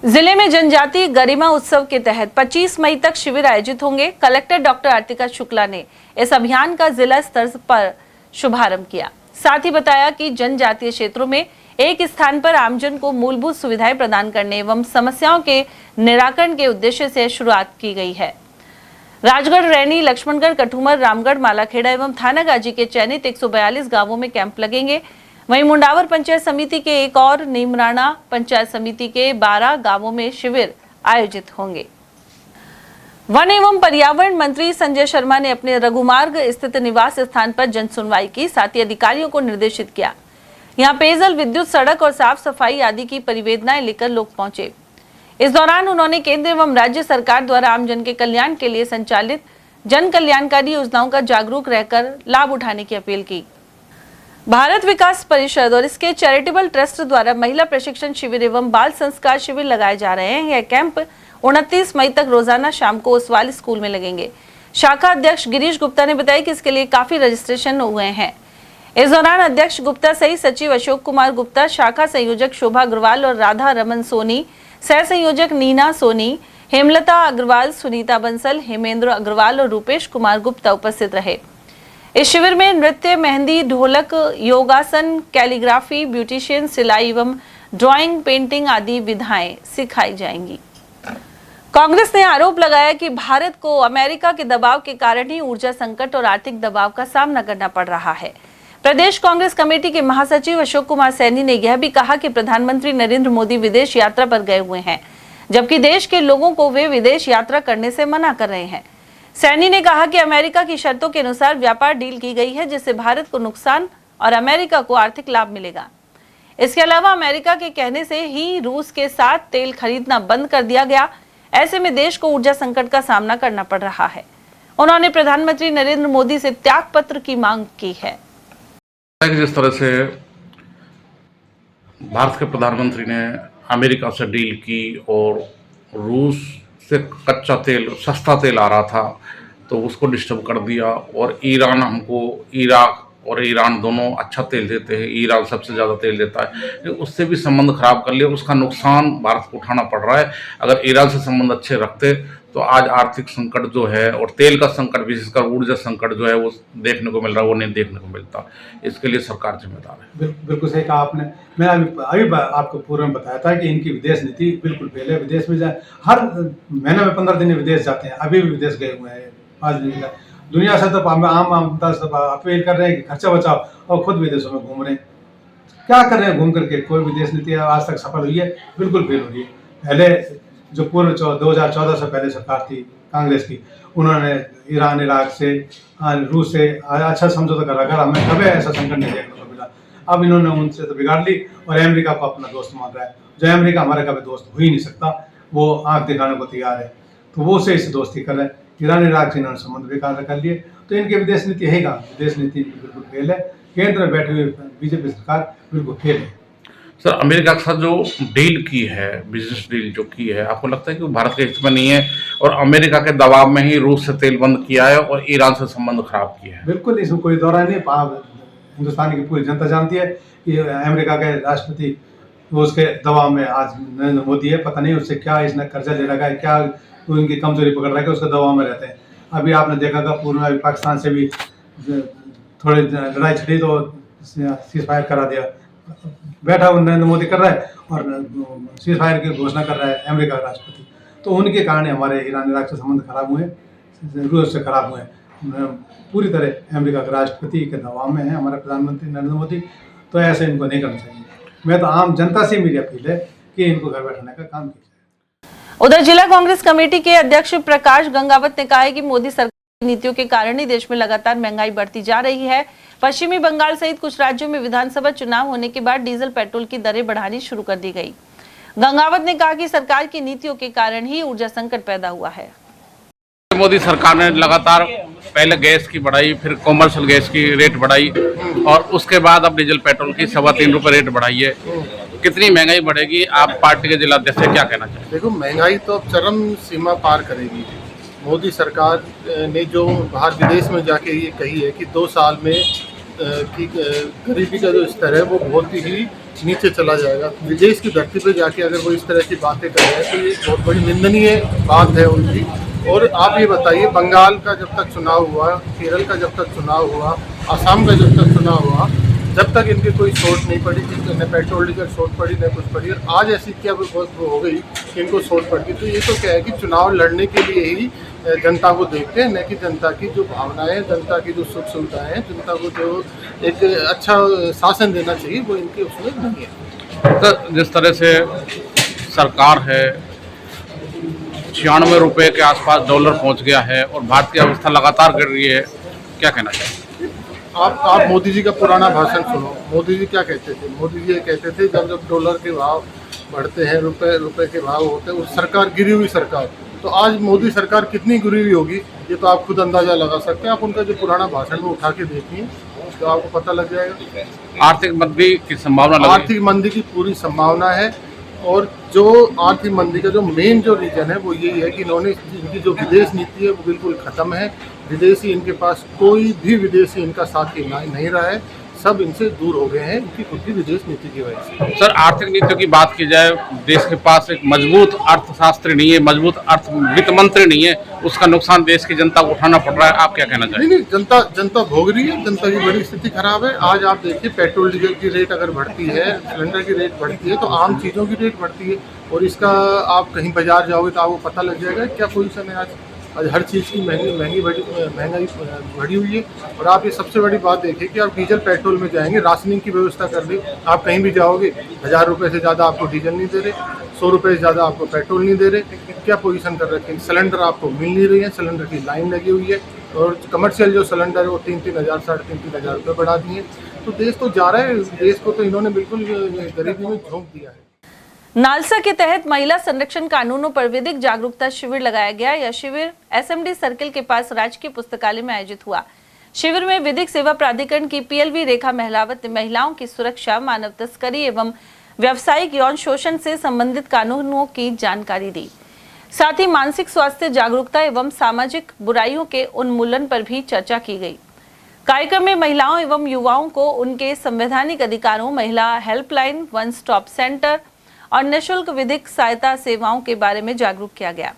जिले में जनजातीय गरिमा उत्सव के तहत 25 मई तक शिविर आयोजित होंगे। कलेक्टर डॉक्टर आर्तिका शुक्ला ने इस अभियान का जिला स्तर पर शुभारंभ किया। साथ ही बताया कि जनजातीय क्षेत्रों में एक स्थान पर आमजन को मूलभूत सुविधाएं प्रदान करने एवं समस्याओं के निराकरण के उद्देश्य से शुरुआत की गई है। राजगढ़, रैनी, लक्ष्मणगढ़, कठूमर, रामगढ़, मालाखेड़ा एवं थानागाजी के चयनित 142 गांवों में कैंप लगेंगे। वहीं मुंडावर पंचायत समिति के एक और नीमराणा पंचायत समिति के 12 गांवों में शिविर आयोजित होंगे। वन एवं पर्यावरण मंत्री संजय शर्मा ने अपने रघुमार्ग स्थित निवास स्थान पर जन सुनवाई की, साथ ही अधिकारियों को निर्देशित किया। यहां पेयजल, विद्युत, सड़क और साफ सफाई आदि की परिवेदनाएं लेकर लोग पहुंचे। इस दौरान उन्होंने केंद्र एवं राज्य सरकार द्वारा आमजन के कल्याण के लिए संचालित जन कल्याणकारी योजनाओं का जागरूक रहकर लाभ उठाने की अपील की। भारत विकास परिषद और इसके चैरिटेबल ट्रस्ट द्वारा महिला प्रशिक्षण शिविर एवं बाल संस्कार शिविर लगाए जा रहे हैं। यह कैंप 29 मई तक रोजाना शाम को ओसवाल स्कूल में लगेंगे। शाखा अध्यक्ष गिरीश गुप्ता ने बताया कि इसके लिए काफी रजिस्ट्रेशन हुए हैं। इस दौरान अध्यक्ष गुप्ता सहित सचिव अशोक कुमार गुप्ता, शाखा संयोजक शोभा अग्रवाल और राधा रमन सोनी, सह संयोजक नीना सोनी, हेमलता अग्रवाल, सुनीता बंसल, हेमेंद्र अग्रवाल और रूपेश कुमार गुप्ता उपस्थित रहे। इस शिविर में नृत्य, मेहंदी, ढोलक, योगासन, कैलीग्राफी, ब्यूटिशियन, सिलाई एवं ड्राइंग, पेंटिंग आदि विधाएं सिखाई जाएंगी। कांग्रेस ने आरोप लगाया कि भारत को अमेरिका के दबाव के कारण ही ऊर्जा संकट और आर्थिक दबाव का सामना करना पड़ रहा है। प्रदेश कांग्रेस कमेटी के महासचिव अशोक कुमार सैनी ने यह भी कहा कि प्रधानमंत्री नरेंद्र मोदी विदेश यात्रा पर गए हुए हैं, जबकि देश के लोगों को वे विदेश यात्रा करने से मना कर रहे हैं। सैनी ने कहा कि अमेरिका की शर्तों के अनुसार व्यापार डील की गई है, जिससे भारत को नुकसान और अमेरिका को आर्थिक लाभ मिलेगा। इसके अलावा अमेरिका के कहने से ही रूस के साथ तेल खरीदना बंद कर दिया गया। ऐसे में देश को ऊर्जा संकट का सामना करना पड़ रहा है। उन्होंने प्रधानमंत्री नरेंद्र मोदी से त्याग पत्र की मांग की है। जिस तरह से भारत के प्रधानमंत्री ने अमेरिका से डील की और रूस से कच्चा तेल, सस्ता तेल आ रहा था तो उसको डिस्टर्ब कर दिया, और ईरान हमको, इराक और ईरान दोनों अच्छा तेल देते हैं, ईरान सबसे ज़्यादा तेल देता है, उससे भी संबंध खराब कर लिया। उसका नुकसान भारत को उठाना पड़ रहा है। अगर ईरान से संबंध अच्छे रखते तो आज आर्थिक संकट जो है और तेल का संकट, विशेषकर ऊर्जा संकट जो है वो देखने को मिल रहा है, वो नहीं देखने को मिलता। इसके लिए सरकार जिम्मेदार है। बिल्कुल सही कहा आपने। मैंने अभी आपको पूर्व में बताया था कि इनकी विदेश नीति बिल्कुल फेल है। विदेश में जाए, हर महीने में 15 दिन विदेश जाते हैं, अभी भी विदेश गए हुए हैं 5 दिन का। दुनिया से तो आम जनता से अपील कर रहे हैं कि खर्चा बचाओ, और खुद विदेशों में घूम रहे हैं। क्या कर रहे हैं घूम करके? कोई विदेश नीति आज तक सफल हुई है? बिल्कुल फेल हो रही है। पहले जो पूर्व 2014 से पहले सरकार थी कांग्रेस की, उन्होंने ईरान, इराक से, रूस से अच्छा समझौता कर रखा। हमें कभी ऐसा संकट नहीं देखने को मिला। अब इन्होंने उनसे तो बिगाड़ ली और अमेरिका को अपना दोस्त मान रहा है, जो अमेरिका हमारा कभी दोस्त हो ही नहीं सकता। वो आंख दिखाने को तैयार है, तो वो से इसे दोस्ती कर रहे हैं। ईरान, इराक से इन्होंने संबंध बेकार कर लिए, तो इनकी विदेश नीति है कहाँ? विदेश नीति बिल्कुल फेल है। केंद्र में बैठे हुए बीजेपी सरकार बिल्कुल फेल है। सर, अमेरिका के साथ जो डील की है, बिजनेस डील जो की है, आपको लगता है कि भारत के हित में नहीं है और अमेरिका के दबाव में ही रूस से तेल बंद किया है और ईरान से संबंध खराब किया है? बिल्कुल, इसमें कोई दौरा नहीं। हिंदुस्तान की पूरी जनता जानती है कि अमेरिका के राष्ट्रपति उसके दबाव में आज नरेंद्र मोदी है। पता नहीं उससे क्या इसने कर्जा ले रखा है, क्या उनकी कमजोरी पकड़ रखा है, उसके दबाव में रहते हैं। अभी आपने देखा कि पूर्व में पाकिस्तान से भी थोड़ी लड़ाई छिड़ी तो सीज फायर करा दिया। बैठा हुआ नरेंद्र मोदी कर रहा है और सीज फायर की घोषणा कर रहा है अमेरिका का राष्ट्रपति। तो उनके कारण हमारे ईरान, इराक से संबंध खराब हुए, रूस से खराब हुए। पूरी तरह अमेरिका के राष्ट्रपति के दबाव में है हमारे प्रधानमंत्री नरेंद्र मोदी। तो ऐसे इनको नहीं करना चाहिए। मैं तो आम जनता से मेरी अपील है कि इनको घर बैठाने का काम किया जाए। उधर जिला कांग्रेस कमेटी के अध्यक्ष प्रकाश गंगावत ने कहा है कि मोदी सरकार की नीतियों के कारण ही देश में लगातार महंगाई बढ़ती जा रही है। पश्चिमी बंगाल सहित कुछ राज्यों में विधानसभा चुनाव होने के बाद डीजल, पेट्रोल की दरें बढ़ानी शुरू कर दी गई। गंगावत ने कहा कि सरकार की नीतियों के कारण ही ऊर्जा संकट पैदा हुआ है। मोदी सरकार ने लगातार पहले गैस की बढ़ाई, फिर कॉमर्शियल गैस की रेट बढ़ाई और उसके बाद अब डीजल, पेट्रोल की 3.25 रुपये रेट बढ़ाई है। कितनी महंगाई बढ़ेगी? आप पार्टी के जिलाध्यक्ष से क्या कहना चाहेंगे? देखो, महंगाई तो अब चरम सीमा पार करेगी। मोदी सरकार ने जो बाहर विदेश में जाके ये कही है कि 2 साल में कि गरीबी का जो स्तर है वो बहुत ही नीचे चला जाएगा। विदेश की धरती पर जाके अगर वो इस तरह की बातें कर रहे हैं तो ये बहुत बड़ी निंदनीय बात है उनकी। और आप ये बताइए, बंगाल का जब तक चुनाव हुआ, केरल का जब तक चुनाव हुआ, असम का जब तक चुनाव हुआ, जब तक इनके कोई शॉर्ट नहीं पड़ी थी, न पेट्रोल डीजल शॉर्ट पड़ी न कुछ पड़ी, और आज ऐसी क्या हो गई कि इनको शॉर्ट पड़ गई। तो ये तो क्या है कि चुनाव लड़ने के लिए ही जनता को देखते हैं, न कि जनता की जो भावनाएं, जनता की जो सुख सुविधाएं हैं, जनता को जो एक अच्छा शासन देना चाहिए वो इनके उसमें नहीं है। तो जिस तरह से सरकार है 96 रुपये के आसपास डॉलर पहुंच गया है और भारतीय अर्थव्यवस्था लगातार गिर रही है, क्या कहना चाहिए? आप मोदी जी का पुराना भाषण सुनो। मोदी जी क्या कहते थे? मोदी जी ये कहते थे जब डॉलर के भाव बढ़ते हैं, रुपए के भाव होते हैं, उस सरकार गिरी हुई सरकार। तो आज मोदी सरकार कितनी गिरी हुई होगी ये तो आप खुद अंदाजा लगा सकते हैं। आप उनका जो पुराना भाषण वो उठा के देखिए तो आपको पता लग जाएगा। आर्थिक मंदी की संभावना, आर्थिक मंदी की पूरी संभावना है। और जो आर्थिक मंदी का जो मेन जो रीजन है वो यही है कि इन्होंने इनकी जो विदेश नीति है वो बिल्कुल ख़त्म है। विदेशी इनके पास कोई भी विदेशी इनका साथी नहीं रहा है, सब इनसे दूर हो गए हैं इनकी खुद की विदेश नीति की वजह से। सर, आर्थिक नीतियों की बात की जाए, देश के पास एक मजबूत अर्थशास्त्री नहीं है, मजबूत वित्त मंत्री नहीं है, उसका नुकसान देश की जनता को उठाना पड़ रहा है। आप क्या कहना चाहिए? नहीं, जनता भोग रही है, जनता की बड़ी स्थिति खराब है। आज आप देखिए पेट्रोल डीजल की रेट अगर बढ़ती है, सिलेंडर की रेट बढ़ती है, तो आम चीज़ों की रेट बढ़ती है। और इसका आप कहीं बाजार जाओगे तो आपको पता लग जाएगा क्या पोजीशन है आज हर चीज़ की महंगाई बढ़ी हुई है। और आप ये सबसे बड़ी बात देखिए कि आप डीजल पेट्रोल में जाएंगे, राशनिंग की व्यवस्था कर दी, आप कहीं भी जाओगे 1000 रुपये से ज़्यादा आपको डीजल नहीं दे रहे, 100 रुपये से ज़्यादा आपको पेट्रोल नहीं दे रहे। क्या पोजीशन कर रखी है? सिलेंडर आपको मिल नहीं रही है, सिलेंडर की लाइन लगी हुई है। और कमर्शियल जो सिलेंडर है वो 3-3 हज़ार 3.5 हज़ार रुपये बढ़ा दिए। तो देश तो जा रहा है, देश को तो इन्होंने बिल्कुल गरीबी में झोंक दिया है। नालसा के तहत महिला संरक्षण कानूनों पर विधिक जागरूकता शिविर लगाया गया। यह शिविर एसएमडी सर्किल के पास राजकीय पुस्तकालय में आयोजित हुआ। शिविर में विधिक सेवा प्राधिकरण की पीएलवी रेखा महलावत ने महिलाओं की सुरक्षा, मानव तस्करी एवं व्यावसायिक यौन शोषण से संबंधित कानूनों की जानकारी दी। साथ ही मानसिक स्वास्थ्य जागरूकता एवं सामाजिक बुराइयों के उन्मूलन पर भी चर्चा की गई। कार्यक्रम में महिलाओं एवं युवाओं को उनके संवैधानिक अधिकारों, महिला हेल्पलाइन, वन स्टॉप सेंटर और निःशुल्क विधिक सहायता सेवाओं के बारे में जागरूक किया गया।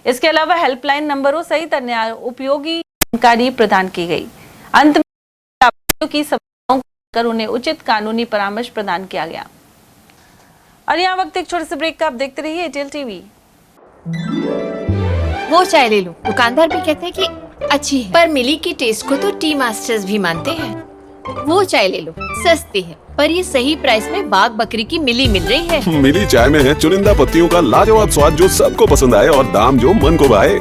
इसके अलावा हेल्पलाइन नंबरों सहित अन्य उपयोगी जानकारी प्रदान की गई। अंत में की समस्याओं को लेकर उन्हें उचित कानूनी परामर्श प्रदान किया गया। और यहाँ वक्त एक छोटे से ब्रेक का, आप देखते रहिए एयरटेल टीवी। वो चाय ले लो, दुकानदार भी कहते हैं कि अच्छी है, पर मिली की टेस्ट को तो टी मास्टर्स भी मानते हैं। वो चाय ले लो, सस्ती है पर ये सही प्राइस में बाग बकरी की मिली मिल रही है। मिली चाय में है चुनिंदा पत्तियों का लाजवाब स्वाद जो सबको पसंद आए और दाम जो मन को भाए।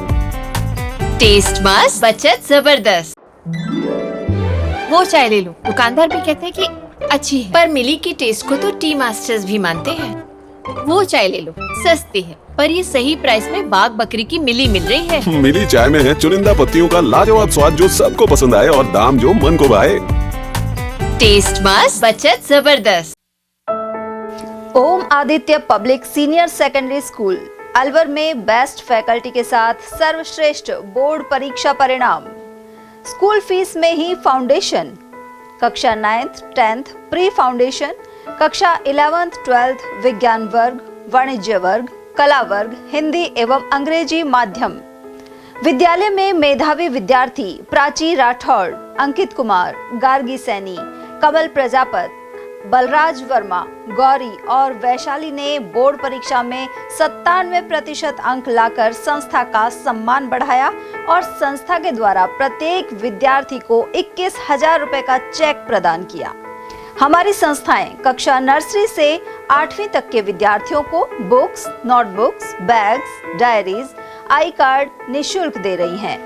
टेस्ट मस्त, बचत जबरदस्त। वो चाय ले लो, दुकानदार भी कहते हैं कि अच्छी है, पर मिली की टेस्ट को तो टी मास्टर्स भी मानते हैं। वो चाय ले लो, सस्ती है पर ये सही प्राइस में बाग बकरी की मिली मिल रही है। मिली चाय में है चुनिंदा पत्तियों का लाजवाब स्वाद जो सबको पसंद आए और दाम जो मन को भाए। टेस्ट मस्त, बचत जबरदस्त। Om Aditya public senior secondary school Alwar में बेस्ट फैकल्टी के साथ सर्वश्रेष्ठ बोर्ड परीक्षा परिणाम। स्कूल फीस में ही फाउंडेशन, कक्षा 9th 10th प्री फाउंडेशन, कक्षा 11th 12th विज्ञान वर्ग, वाणिज्य वर्ग, कला वर्ग, हिंदी एवं अंग्रेजी माध्यम। विद्यालय में मेधावी विद्यार्थी प्राची राठौड़, अंकित कुमार, गार्गी सैनी, कमल प्रजापत, बलराज वर्मा, गौरी और वैशाली ने बोर्ड परीक्षा में 97% अंक लाकर संस्था का सम्मान बढ़ाया और संस्था के द्वारा प्रत्येक विद्यार्थी को 21,000 रुपए का चेक प्रदान किया। हमारी संस्थाएं कक्षा नर्सरी से 8वीं तक के विद्यार्थियों को बुक्स, नोटबुक्स, बैग्स, डायरीज, आई कार्ड निःशुल्क दे रही हैं।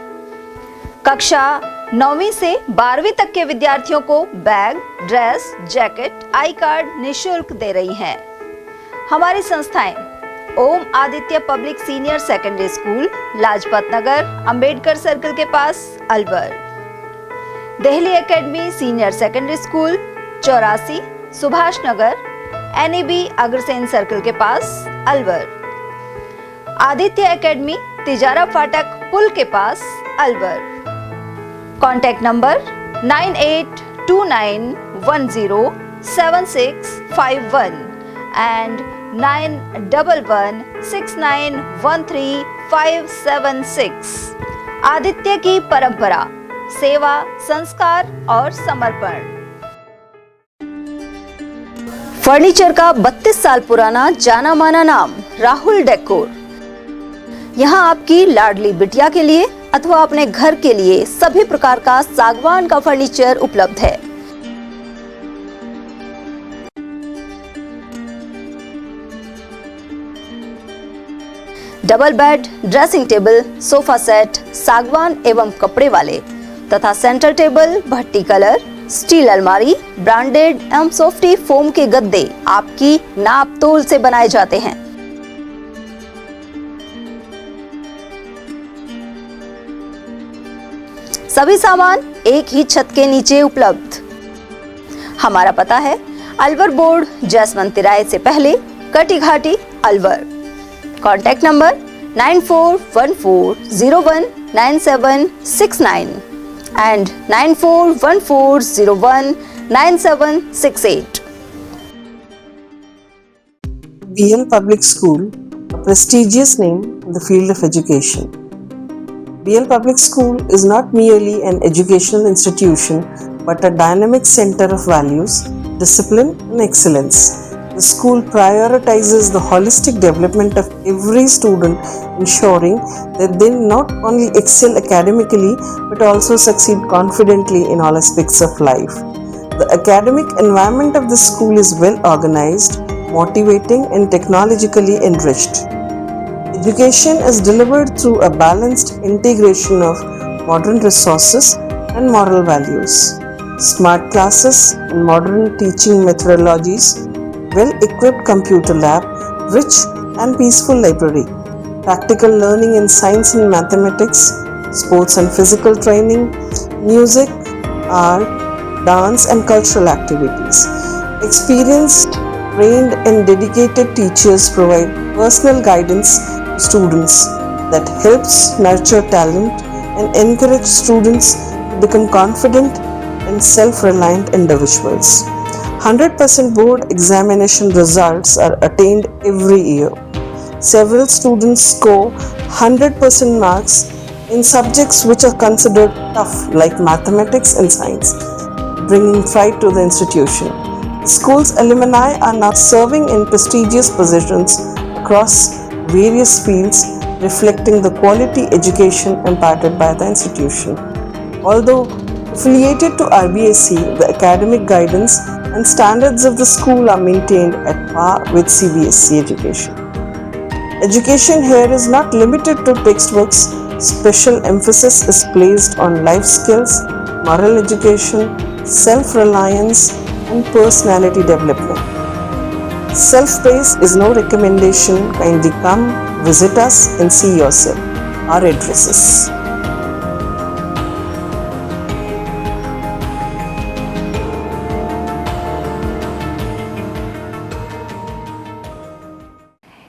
कक्षा 9वीं से 12वीं तक के विद्यार्थियों को bag, dress, jacket, I card निःशुल्क दे रही हैं। हमारी संस्थाएं Om Aditya public senior secondary school, Lajpat Nagar, Ambedkar circle के पास, Alwar. Delhi academy senior secondary school, 84 Subhash Nagar, NEB Agrasen circle के पास, अलवर। आदित्य एकेडमी तिजारा फाटक पुल के पास, Alwar. Contact number 9829107651 and 9116913576। Aditya की परंपरा, सेवा, संस्कार और समर्पण। फर्नीचर का 32 साल पुराना जाना माना नाम राहुल डेकोर। यहाँ आपकी लाडली बिटिया के लिए अथवा अपने घर के लिए सभी प्रकार का सागवान का फर्नीचर उपलब्ध है। Double bed, dressing table, sofa set सागवान एवं कपड़े वाले तथा सेंटर टेबल, भट्टी कलर, स्टील अलमारी, ब्रांडेड एवं सॉफ्टी फोम के गद्दे आपकी नाप तोल से बनाए जाते हैं। सभी सामान एक ही छत के नीचे उपलब्ध। हमारा पता है अलवर बोर्ड, जसवंत तिराहे से पहले, Kati Ghati, Alwar. Contact number 9414019769 and 9414019768. BL Public School, a prestigious name in the field of education. BL Public School is not merely an educational institution but a dynamic center of values, discipline and excellence. The school prioritizes the holistic development of every student, ensuring that they not only excel academically but also succeed confidently in all aspects of life. The academic environment of the school is well organized, motivating and technologically enriched. Education is delivered through a balanced integration of modern resources and moral values. Smart classes and modern teaching methodologies, well-equipped computer lab, rich and peaceful library, practical learning in science and mathematics, sports and physical training, music, art, dance and cultural activities. Experienced, trained and dedicated teachers provide personal guidance to students that helps nurture talent and encourage students to become confident and self-reliant individuals. 100% board examination results are attained every year. Several students score 100% marks in subjects which are considered tough like mathematics and science, bringing pride to the institution. The school's alumni are now serving in prestigious positions across various fields, reflecting the quality education imparted by the institution. Although affiliated to RBSE, the academic guidance and standards of the school are maintained at par with CBSE education. Education here is not limited to textbooks. Special emphasis is placed on life skills, moral education, self-reliance, and personality development. Self-praise is no recommendation. Kindly come, visit us, and see yourself. Our addresses.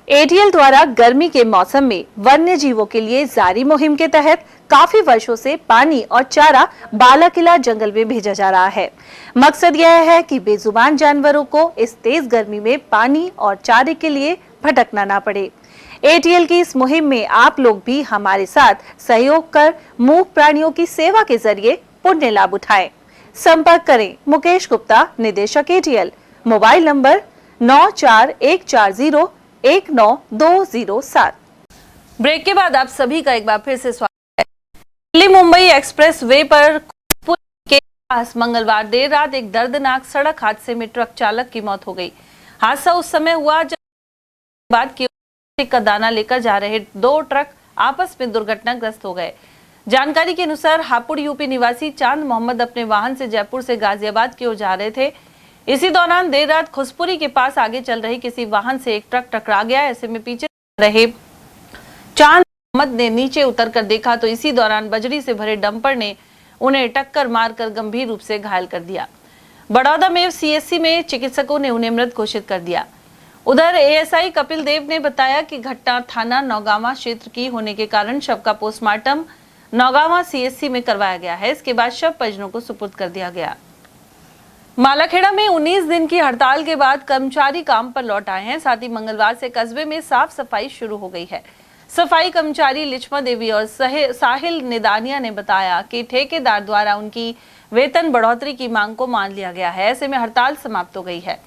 ATL द्वारा गर्मी के मौसम में वन्य जीवों के लिए जारी मुहिम के तहत काफी वर्षों से पानी और चारा बालाकिला जंगल में भेजा जा रहा है। मकसद यह है कि बेजुबान जानवरों को इस तेज गर्मी में पानी और चारे के लिए भटकना ना पड़े। एटीएल की इस मुहिम में आप लोग भी हमारे साथ सहयोग कर मूक प्राणियों की सेवा के जरिए पुण्य लाभ उठाएं। संपर्क करें मुकेश गुप्ता, निदेशक एटीएल, मोबाइल नंबर 9414019207। ब्रेक के बाद आप सभी का एक बार फिर से स्वागत है। दिल्ली मुंबई एक्सप्रेस वे पर के पास मंगलवार देर रात एक दर्दनाक सड़क हादसे में ट्रक चालक की मौत हो गई। हादसा उस समय हुआ जब बाद का दाना लेकर जा रहे दो ट्रक आपस में दुर्घटनाग्रस्त हो गए। जानकारी के अनुसार हापुड़ यूपी निवासी चांद मोहम्मद अपने वाहन से जयपुर से गाजियाबाद की ओर जा रहे थे। इसी दौरान देर रात खुसपुरी के पास आगे चल रही किसी वाहन से एक ट्रक टकरा गया। ऐसे में पीछे रहे चांद मोहम्मद ने नीचे उतरकर देखा तो इसी दौरान बजरी से भरे डंपर ने उन्हें टक्कर मारकर गंभीर रूप से घायल कर दिया। बड़ौदा में सीएससी में चिकित्सकों ने उन्हें मृत घोषित कर दिया। उधर एएसआई कपिल देव ने बताया कि घटना थाना नौगावा क्षेत्र की होने के कारण शव का पोस्टमार्टम नौगावा सीएससी में करवाया गया है। इसके बाद शव परिजनों को सुपुर्द कर दिया गया। मालाखेड़ा में 19 दिन की हड़ताल के बाद कर्मचारी काम पर लौट आए हैं। साथ ही मंगलवार से कस्बे में साफ सफाई शुरू हो गई है। सफाई कर्मचारी लिचमा देवी और साहिल निदानिया ने बताया कि ठेकेदार द्वारा उनकी वेतन बढ़ोतरी की मांग को मान लिया गया है। ऐसे में हड़ताल समाप्त हो गई है।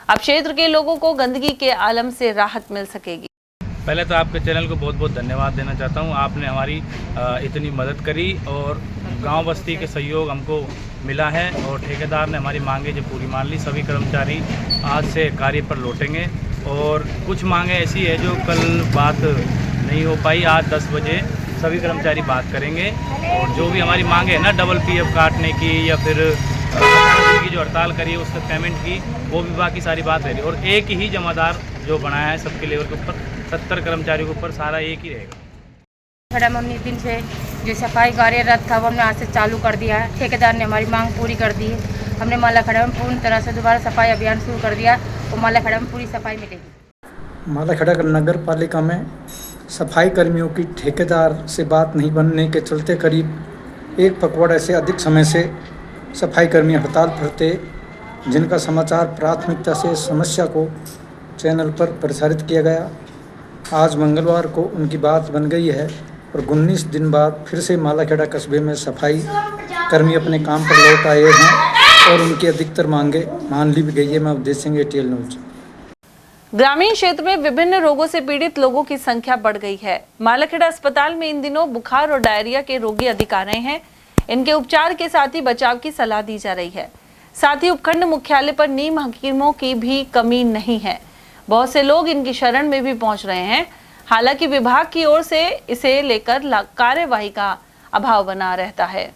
अब क्षेत्र के लोगों को गंदगी के आलम से राहत मिल सकेगी। पहले तो आपके चैनल को बहुत बहुत धन्यवाद देना चाहता हूं। आपने हमारी इतनी मदद करी और गांव बस्ती के सहयोग हमको मिला है और ठेकेदार ने हमारी मांगे जो पूरी मान ली। सभी कर्मचारी आज से कार्य पर लौटेंगे और कुछ मांगे ऐसी है जो कल बात नहीं हो पाई, आज 10 बजे सभी कर्मचारी बात करेंगे और जो भी हमारी मांगे है ना, डबल PF काटने की या फिर की जो हड़ताल करी है उसके पेमेंट की, वो भी बाकी सारी बात रही। और एक ही जमादार जो बनाया है सबके लेवल के ऊपर, 70 कर्मचारियों के ऊपर सारा एक ही रहेगा। खड़ा 19 दिन से जो सफाई कार्यरत था वो हमने आज से चालू कर दिया है। ठेकेदार ने हमारी मांग पूरी कर दी है। हमने माला खड़ा में पूर्ण तरह से दोबारा सफाई अभियान शुरू कर दिया और माला खड़ा में पूरी सफाई मिलेगी। माला खड़ा नगर पालिका में सफाई कर्मियों की ठेकेदार से बात नहीं बनने के चलते करीब 1 पखवाड़े से अधिक समय से सफाई कर्मी हड़ताल पर थे, जिनका समाचार प्राथमिकता से समस्या को चैनल पर प्रसारित किया गया। आज मंगलवार को उनकी बात बन गई है और 19 दिन बाद फिर से मालाखेड़ा कस्बे में सफाई कर्मी अपने काम पर लौट आए हैं और उनकी अधिकतर मांगे मान ली भी गई है। मैं अवधेश सिंह, ATL न्यूज। ग्रामीण क्षेत्र में विभिन्न रोगों से पीड़ित लोगों की संख्या बढ़ गई है। मालाखेड़ा अस्पताल में इन दिनों बुखार और डायरिया के रोगी अधिक आ रहे हैं। इनके उपचार के साथ ही बचाव की सलाह दी जा रही है। साथ ही उपखंड मुख्यालय पर नीम हकीमों की भी कमी नहीं है। बहुत से लोग इनकी शरण में भी पहुंच रहे हैं। हालांकि विभाग की ओर से इसे लेकर कार्यवाही का अभाव बना रहता है।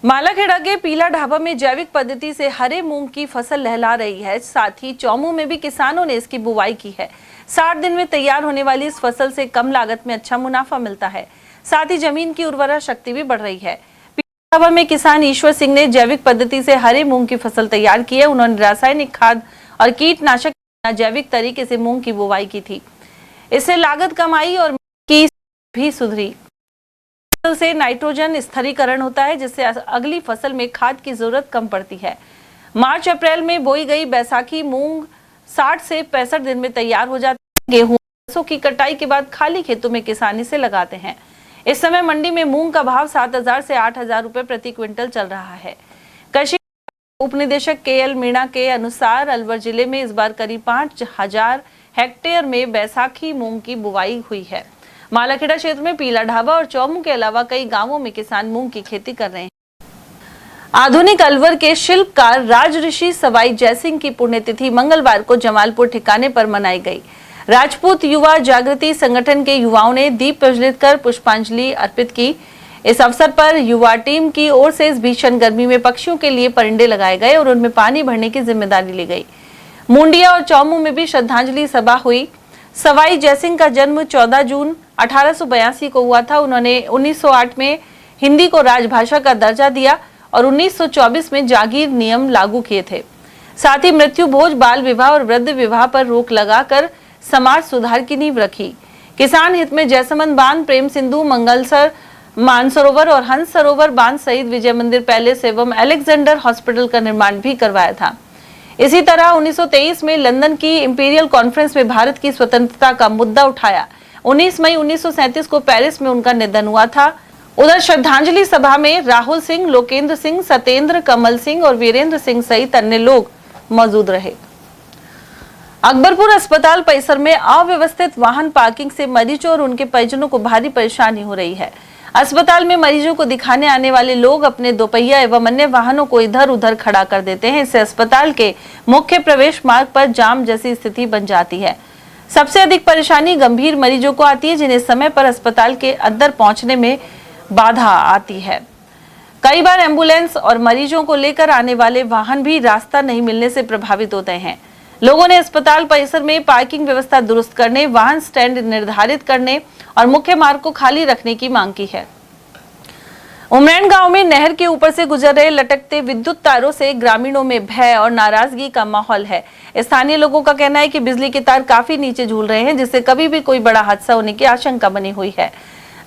मालाखेड़ा के पीला ढाबा में जैविक पद्धति से हरे मूंग की फसल लहला रही है। साथ ही चौमू में भी किसानों ने इसकी बुवाई की है। 60 दिन में तैयार होने वाली इस फसल से कम लागत में अच्छा मुनाफा मिलता है। साथ ही जमीन की उर्वरा शक्ति भी बढ़ रही है। पीला ढाबा में किसान ईश्वर सिंह ने जैविक पद्धति से हरे मूंग की फसल तैयार की है। उन्होंने रासायनिक खाद और कीटनाशक जैविक तरीके से मूंग की बुवाई की थी। इससे लागत कम आई और की भी सुधरी। फसल से नाइट्रोजन स्थिरीकरण होता है, जिससे अगली फसल में खाद की जरूरत कम पड़ती है। मार्च अप्रैल में बोई गई बैसाखी मूंग 60 से 65 दिन में तैयार हो जाती है। गेहूं सरसों की कटाई के बाद खाली खेतों में किसानी से लगाते हैं। इस समय मंडी में मूंग का भाव 7,000 से 8,000 रुपए प्रति क्विंटल चल रहा है। कृषि उप निदेशक KL मीणा के अनुसार अलवर जिले में इस बार करीब 5,000 हेक्टेयर में बैसाखी मूंग की बुवाई हुई है। मालाखेड़ा क्षेत्र में पीला ढाबा और चौमू के अलावा कई गांवों में किसान मूंग की खेती कर रहे हैं। आधुनिक अलवर के शिल्पकार राजऋषि सवाई जयसिंह की पुण्यतिथि मंगलवार को जमालपुर ठिकाने पर मनाई गई। राजपूत युवा जागृति संगठन के युवाओं ने दीप प्रज्वलित कर पुष्पांजलि अर्पित की। इस अवसर पर युवा टीम की ओर से इस भीषण गर्मी में पक्षियों के लिए परिंदे लगाए गए और उनमें पानी भरने की जिम्मेदारी ली गई। मुंडिया और चौमू में भी श्रद्धांजलि सभा हुई। सवाई जयसिंह का जन्म 14 जून 1882 को हुआ था। उन्होंने 1908 में हिंदी को राजभाषा का दर्जा दिया और 1924 में जागीर नियम लागू किए थे। साथ ही मृत्यु भोज, बाल विवाह और वृद्ध विवाह पर रोक लगाकर समाज सुधार की नींव रखी। किसान हित में जयसमंद बांध, प्रेम सिंधु, मंगलसर मानसरोवर और हंस सरोवर बांध सहित विजय मंदिर पैलेस एवं अलेक्जेंडर हॉस्पिटल का निर्माण भी करवाया था। इसी तरह 1923 में लंदन की इंपीरियल कॉन्फ्रेंस में भारत की स्वतंत्रता का मुद्दा उठाया। 19 मई 1937 को पेरिस में उनका निधन हुआ था। उधर श्रद्धांजलि सभा में राहुल सिंह, लोकेंद्र सिंह, सत्येंद्र, कमल सिंह और वीरेंद्र सिंह सहित अन्य लोग मौजूद रहे। अकबरपुर अस्पताल परिसर में अव्यवस्थित वाहन पार्किंग से मरीजों और उनके परिजनों को भारी परेशानी हो रही है। अस्पताल में मरीजों को दिखाने आने वाले लोग अपने दोपहिया एवं अन्य वाहनों को इधर उधर खड़ा कर देते हैं। इससे अस्पताल के मुख्य प्रवेश मार्ग पर जाम जैसी स्थिति बन जाती है। सबसे अधिक परेशानी गंभीर मरीजों को आती है, जिन्हें समय पर अस्पताल के अंदर पहुंचने में बाधा आती है। कई बार एम्बुलेंस और मरीजों को लेकर आने वाले वाहन भी रास्ता नहीं मिलने से प्रभावित होते हैं। लोगों ने अस्पताल परिसर में पार्किंग व्यवस्था दुरुस्त करने, वाहन स्टैंड निर्धारित करने और मुख्य मार्ग को खाली रखने की मांग की है। उमरैन गांव में नहर के ऊपर से गुजर रहे लटकते विद्युत तारों से ग्रामीणों में भय और नाराजगी का माहौल है। स्थानीय लोगों का कहना है कि बिजली के तार काफी नीचे झूल रहे हैं, जिससे कभी भी कोई बड़ा हादसा होने की आशंका बनी हुई है।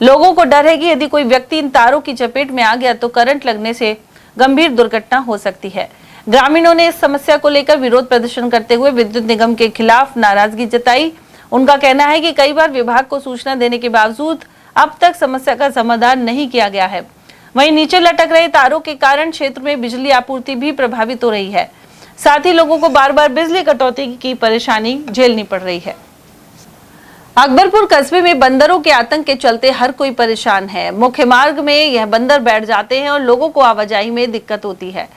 लोगों को डर है कि यदि कोई व्यक्ति इन तारों की चपेट में आ गया तो करंट लगने से गंभीर दुर्घटना हो सकती है। ग्रामीणों ने इस समस्या को लेकर विरोध प्रदर्शन करते हुए विद्युत निगम के खिलाफ नाराजगी जताई। उनका कहना है कि कई बार विभाग को सूचना देने के बावजूद अब तक समस्या का समाधान नहीं किया गया है। वहीं नीचे लटक रहे तारों के कारण क्षेत्र में बिजली आपूर्ति भी प्रभावित हो रही है। साथ ही लोगों को बार बार बिजली कटौती की परेशानी झेलनी पड़ रही है। अकबरपुर कस्बे में बंदरों के आतंक के चलते हर कोई परेशान है। मुख्य मार्ग में यह बंदर बैठ जाते हैं और लोगों को आवाजाही में दिक्कत होती है।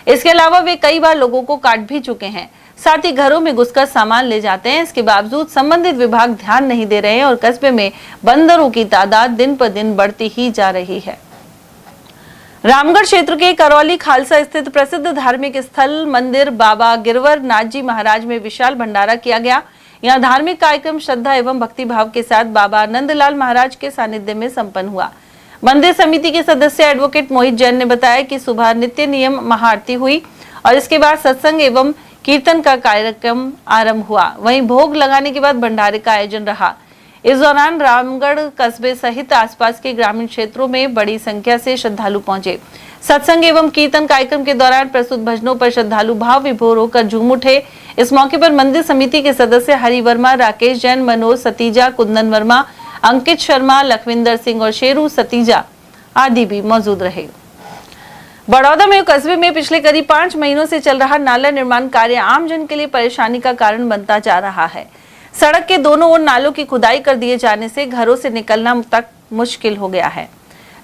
इसके अलावा वे कई बार लोगों को काट भी चुके हैं, साथ ही घरों में घुसकर सामान ले जाते हैं। इसके बावजूद संबंधित विभाग ध्यान नहीं दे रहे हैं और कस्बे में बंदरों की तादाद दिन पर दिन बढ़ती ही जा रही है। रामगढ़ क्षेत्र के करौली खालसा स्थित प्रसिद्ध धार्मिक स्थल मंदिर बाबा गिरवर नाथ जी महाराज में विशाल भंडारा किया गया। यहाँ धार्मिक कार्यक्रम श्रद्धा एवं भक्ति भाव के साथ बाबा नंदलाल महाराज के सानिध्य में संपन्न हुआ। मंदिर समिति के सदस्य एडवोकेट मोहित जैन ने बताया कि सुबह नित्य नियम महाआरती हुई और इसके बाद सत्संग एवं कीर्तन का कार्यक्रम आरंभ हुआ। वहीं भोग लगाने के बाद भंडारे का आयोजन रहा। इस दौरान रामगढ़ कस्बे सहित आसपास के ग्रामीण क्षेत्रों में बड़ी संख्या से श्रद्धालु पहुंचे। सत्संग एवं कीर्तन कार्यक्रम के दौरान प्रस्तुत भजनों पर श्रद्धालु भाव विभोर होकर झूम उठे। इस मौके पर मंदिर समिति के सदस्य हरि वर्मा, राकेश जैन, मनोज सतीजा, कुंदन वर्मा, अंकित शर्मा, लखविंदर सिंह और शेरू सतीजा आदि भी मौजूद रहे। बड़ौदा में कस्बे में पिछले करीब 5 महीनों से चल रहा नाला निर्माण कार्य आमजन के लिए परेशानी का कारण बनता जा रहा है। सड़क के दोनों ओर नालों की खुदाई कर दिए जाने से घरों से निकलना तक मुश्किल हो गया है।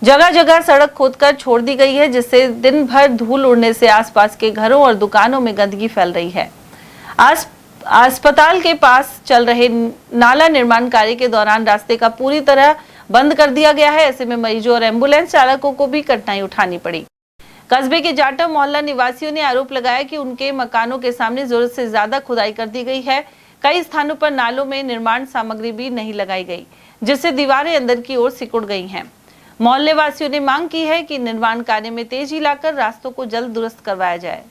जगह जगह सड़क खोदकर छोड़ दी गई है, जिससे दिन भर धूल उड़ने से आसपास के घरों और दुकानों में गंदगी फैल रही है। अस्पताल के पास चल रहे नाला निर्माण कार्य के दौरान रास्ते का पूरी तरह बंद कर दिया गया है। ऐसे में मरीजों और एम्बुलेंस चालकों को भी कठिनाई उठानी पड़ी। कस्बे के जाटव मोहल्ला निवासियों ने आरोप लगाया कि उनके मकानों के सामने जरूरत से ज्यादा खुदाई कर दी गई है। कई स्थानों पर नालों में निर्माण सामग्री भी नहीं लगाई गई, जिससे दीवारें अंदर की ओर सिकुड़ गई हैं। मोहल्ले वासियों ने मांग की है कि निर्माण कार्य में तेजी लाकर रास्तों को जल्द दुरुस्त करवाया जाए।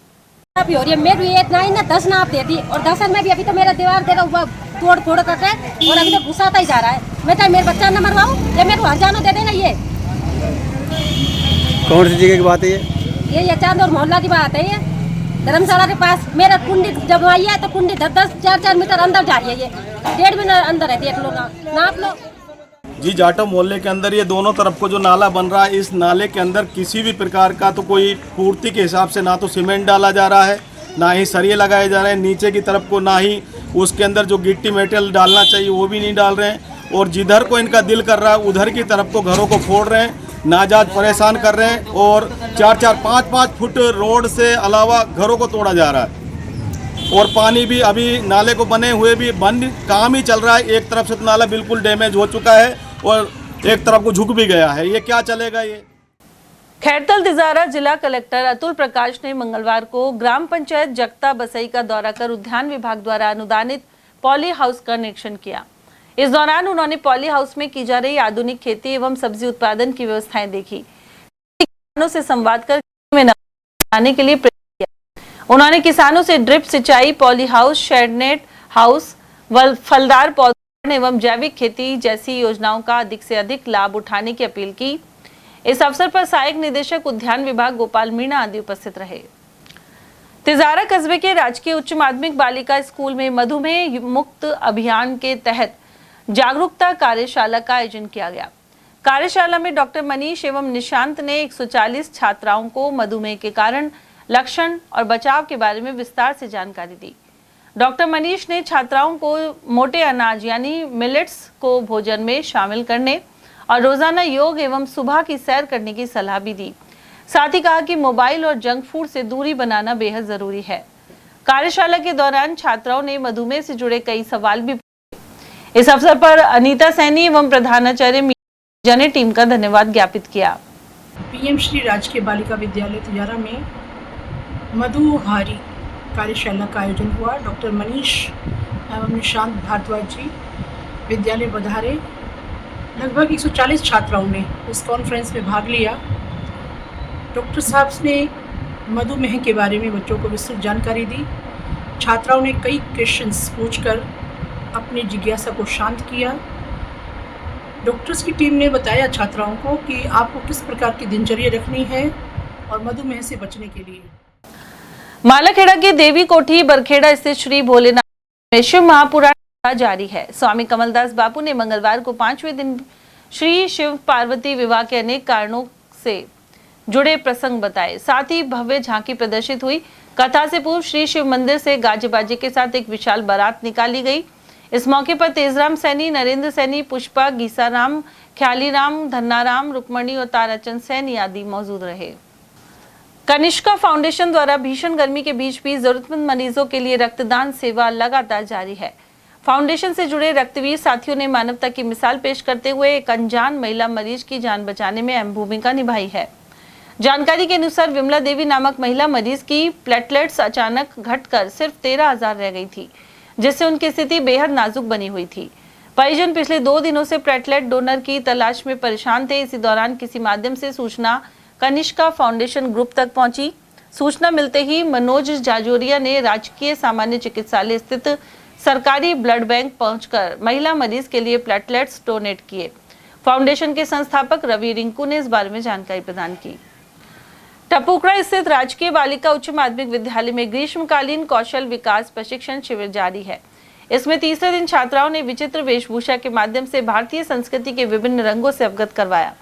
अभी हो रही है, मैं भी इतना ही ना 10 नाप देती और 10 में भी अभी तो मेरा दीवार तेरा तोड़ फोड़ करके और अभी तो घुसाता ही जा रहा है। मैं चाहे मेरे बच्चा न मरवाऊं या मेरे को हर जानो दे देना। ये कौन सी जगह की बात है? ये चांदौर मोहल्ला की बात है। ये धर्मशाला के पास मेरा कुंडी जब आई है तो कुंडी 10 4 मीटर अंदर जा रही है। ये 1.5 मीटर अंदर है, देख लो नाप लो जी। जाटव मोहल्ले के अंदर ये दोनों तरफ को जो नाला बन रहा है, इस नाले के अंदर किसी भी प्रकार का तो कोई पूर्ति के हिसाब से ना तो सीमेंट डाला जा रहा है, ना ही सरिये लगाए जा रहे हैं। नीचे की तरफ को ना ही उसके अंदर जो गिट्टी मेटेरियल डालना चाहिए वो भी नहीं डाल रहे हैं। और जिधर को इनका दिल कर रहा है उधर की तरफ को घरों को फोड़ रहे हैं, नाजायज परेशान कर रहे हैं। और 4-4 5-5 फुट रोड से अलावा घरों को तोड़ा जा रहा है। और पानी भी अभी नाले को बने हुए भी बंद काम ही चल रहा है। एक तरफ से तो नाला बिल्कुल डैमेज हो चुका है और एक तरफ को झुक भी गया है। ये क्या चलेगा? ये खैरतल तिजारा जिला कलेक्टर अतुल प्रकाश ने मंगलवार को ग्राम पंचायत जगता बसई का दौरा कर उद्यान विभाग द्वारा अनुदानित पॉली हाउस का निरीक्षण किया। इस दौरान उन्होंने पॉली हाउस में की जा रही आधुनिक खेती एवं सब्जी उत्पादन की व्यवस्थाएं देखी। किसानों से संवाद कर आने के लिए प्रेरित किया। उन्होंने किसानों से ड्रिप सिंचाई, पॉली हाउस, शेडनेट हाउस, फलदार पौधे एवं जैविक खेती जैसी योजनाओं का अधिक से अधिक लाभ उठाने की अपील की। इस अवसर पर सहायक निदेशक उद्यान विभाग गोपाल मीणा आदि उपस्थित रहे। तिजारा कस्बे के राजकीय उच्च माध्यमिक बालिका स्कूल में मधुमेह मुक्त अभियान के तहत जागरूकता कार्यशाला का आयोजन किया गया। कार्यशाला में डॉक्टर मनीष एवं निशांत ने 140 छात्राओं को मधुमेह के कारण, लक्षण और बचाव के बारे में विस्तार से जानकारी दी। डॉक्टर मनीष ने छात्राओं को मोटे अनाज यानी मिलेट्स को भोजन में शामिल करने और रोजाना योग एवं सुबह की सैर करने की सलाह भी दी। साथ ही कहा कि मोबाइल और जंक फूड से दूरी बनाना बेहद जरूरी है। कार्यशाला के दौरान छात्राओं ने मधुमेह से जुड़े कई सवाल भी पूछे। इस अवसर पर अनीता सैनी एवं प्रधानाचार्य मीजा ने टीम का धन्यवाद ज्ञापित किया। पीएम श्री राजकीय बालिका विद्यालय तिजारा में मधुहारी कार्यशाला का आयोजन हुआ। डॉक्टर मनीष एवं निशांत भारद्वाज जी विद्यालय पधारे। लगभग 140 छात्राओं ने इस कॉन्फ्रेंस में भाग लिया। डॉक्टर साहब ने मधुमेह के बारे में बच्चों को विस्तृत जानकारी दी। छात्राओं ने कई क्वेश्चंस पूछकर अपनी जिज्ञासा को शांत किया। डॉक्टर्स की टीम ने बताया छात्राओं को कि आपको किस प्रकार की दिनचर्या रखनी है और मधुमेह से बचने के लिए। मालाखेड़ा के देवी कोठी बरखेड़ा स्थित श्री भोलेनाथ में शिव महापुराण जारी है। स्वामी कमलदास बापू ने मंगलवार को 5वें दिन श्री शिव पार्वती विवाह के अनेक कारणों से जुड़े प्रसंग बताए। साथ ही भव्य झांकी प्रदर्शित हुई। कथा से पूर्व श्री शिव मंदिर से गाजे बाजे के साथ एक विशाल बारात निकाली गई। इस मौके पर तेजराम सैनी, नरेंद्र सैनी, पुष्पा, गीसाराम, ख्यालीराम, धन्नाराम, रुक्मणी और ताराचंद सैनी आदि मौजूद रहे। कनिष्का फाउंडेशन द्वारा भीषण गर्मी के बीच भी जरूरतमंद मरीजों के लिए रक्तदान सेवा लगातार जारी है। फाउंडेशन से जुड़े रक्तवीर साथियों ने मानवता की मिसाल पेश करते हुए एक अनजान महिला मरीज की जान बचाने में अहम भूमिका निभाई है। जानकारी के अनुसार विमला देवी नामक महिला मरीज की प्लेटलेट्स अचानक घटकर सिर्फ 13,000 रह गई थी, जिससे उनकी स्थिति बेहद नाजुक बनी हुई थी। परिजन पिछले 2 दिनों से प्लेटलेट डोनर की तलाश में परेशान थे। इसी दौरान किसी माध्यम से सूचना कनिष्का फाउंडेशन ग्रुप तक पहुंची। सूचना मिलते ही मनोज जाजोरिया ने राजकीय सामान्य चिकित्सालय स्थित सरकारी ब्लड बैंक पहुंचकर महिला मरीज के लिए प्लेटलेट्स डोनेट किए। फाउंडेशन के संस्थापक रवि रिंकू ने इस बारे में जानकारी प्रदान की। टपुकड़ा स्थित राजकीय बालिका उच्च माध्यमिक विद्यालय में ग्रीष्मकालीन कौशल विकास प्रशिक्षण शिविर जारी है। इसमें तीसरे दिन छात्राओं ने विचित्र वेशभूषा के माध्यम से भारतीय संस्कृति के विभिन्न रंगों से अवगत करवाया।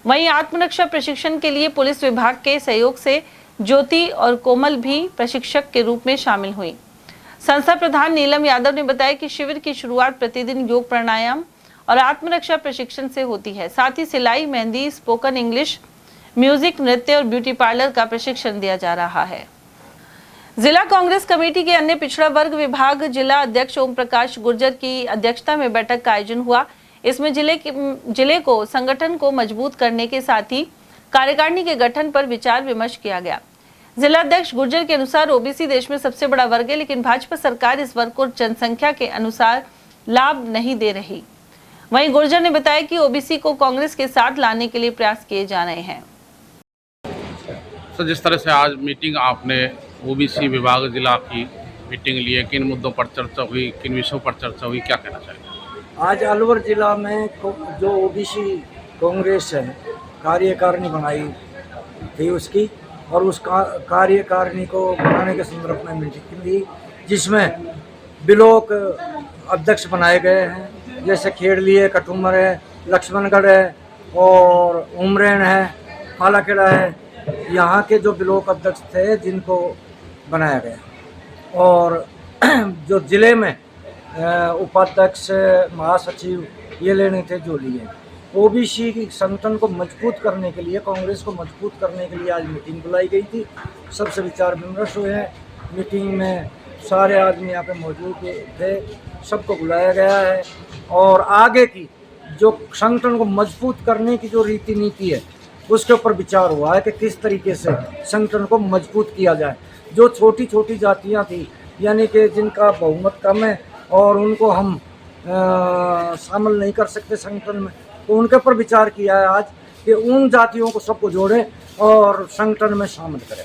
वहीं आत्मरक्षा प्रशिक्षण के लिए पुलिस विभाग के सहयोग से ज्योति और कोमल भी प्रशिक्षक के रूप में शामिल हुई। संस्था प्रधान नीलम यादव ने बताया कि शिविर की शुरुआत प्रतिदिन योग, प्राणायाम और आत्मरक्षा प्रशिक्षण से होती है। साथ ही सिलाई, मेहंदी, स्पोकन इंग्लिश, म्यूजिक, नृत्य और ब्यूटी पार्लर का प्रशिक्षण दिया जा रहा है। जिला कांग्रेस कमेटी के अन्य पिछड़ा वर्ग विभाग जिला अध्यक्ष ओम प्रकाश गुर्जर की अध्यक्षता में बैठक का आयोजन हुआ। इसमें जिले को संगठन को मजबूत करने के साथ ही कार्यकारिणी के गठन पर विचार विमर्श किया गया। जिला अध्यक्ष गुर्जर के अनुसार ओबीसी देश में सबसे बड़ा वर्ग है, लेकिन भाजपा सरकार इस वर्ग को जनसंख्या के अनुसार लाभ नहीं दे रही। वहीं गुर्जर ने बताया कि ओबीसी को कांग्रेस के साथ लाने के लिए प्रयास किए जा रहे हैं। तो जिस तरह से आज मीटिंग आपने ओबीसी विभाग जिला की मीटिंग ली है, किन मुद्दों पर चर्चा हुई, किन विषयों पर चर्चा हुई, क्या कहना चाहिए? आज अलवर जिला में जो ओबीसी कांग्रेस है कार्यकारिणी बनाई थी उसकी, और उस कार्यकारिणी को बनाने के संदर्भ में मीटिंग ली, जिसमें ब्लॉक अध्यक्ष बनाए गए हैं, जैसे खेड़ली है, कटुमर है, लक्ष्मणगढ़ है और उमरेन है, पालाखेड़ा है। यहाँ के जो ब्लॉक अध्यक्ष थे जिनको बनाया गया, और जो जिले में उपाध्यक्ष, महासचिव ये लेने थे जो लिए। ओबीसी की संगठन को मजबूत करने के लिए, कांग्रेस को मजबूत करने के लिए आज मीटिंग बुलाई गई थी। सबसे विचार विमर्श हुए हैं। मीटिंग में सारे आदमी यहाँ पे मौजूद थे, सबको बुलाया गया है, और आगे की जो संगठन को मजबूत करने की जो रीति नीति है उसके ऊपर विचार हुआ है कि किस तरीके से संगठन को मजबूत किया जाए। जो छोटी छोटी जातियाँ थी, यानी कि जिनका बहुमत कम है और उनको हम शामिल नहीं कर सकते संगठन में, तो उनके ऊपर विचार किया है आज कि उन जातियों को सबको जोड़ें और संगठन में शामिल करें।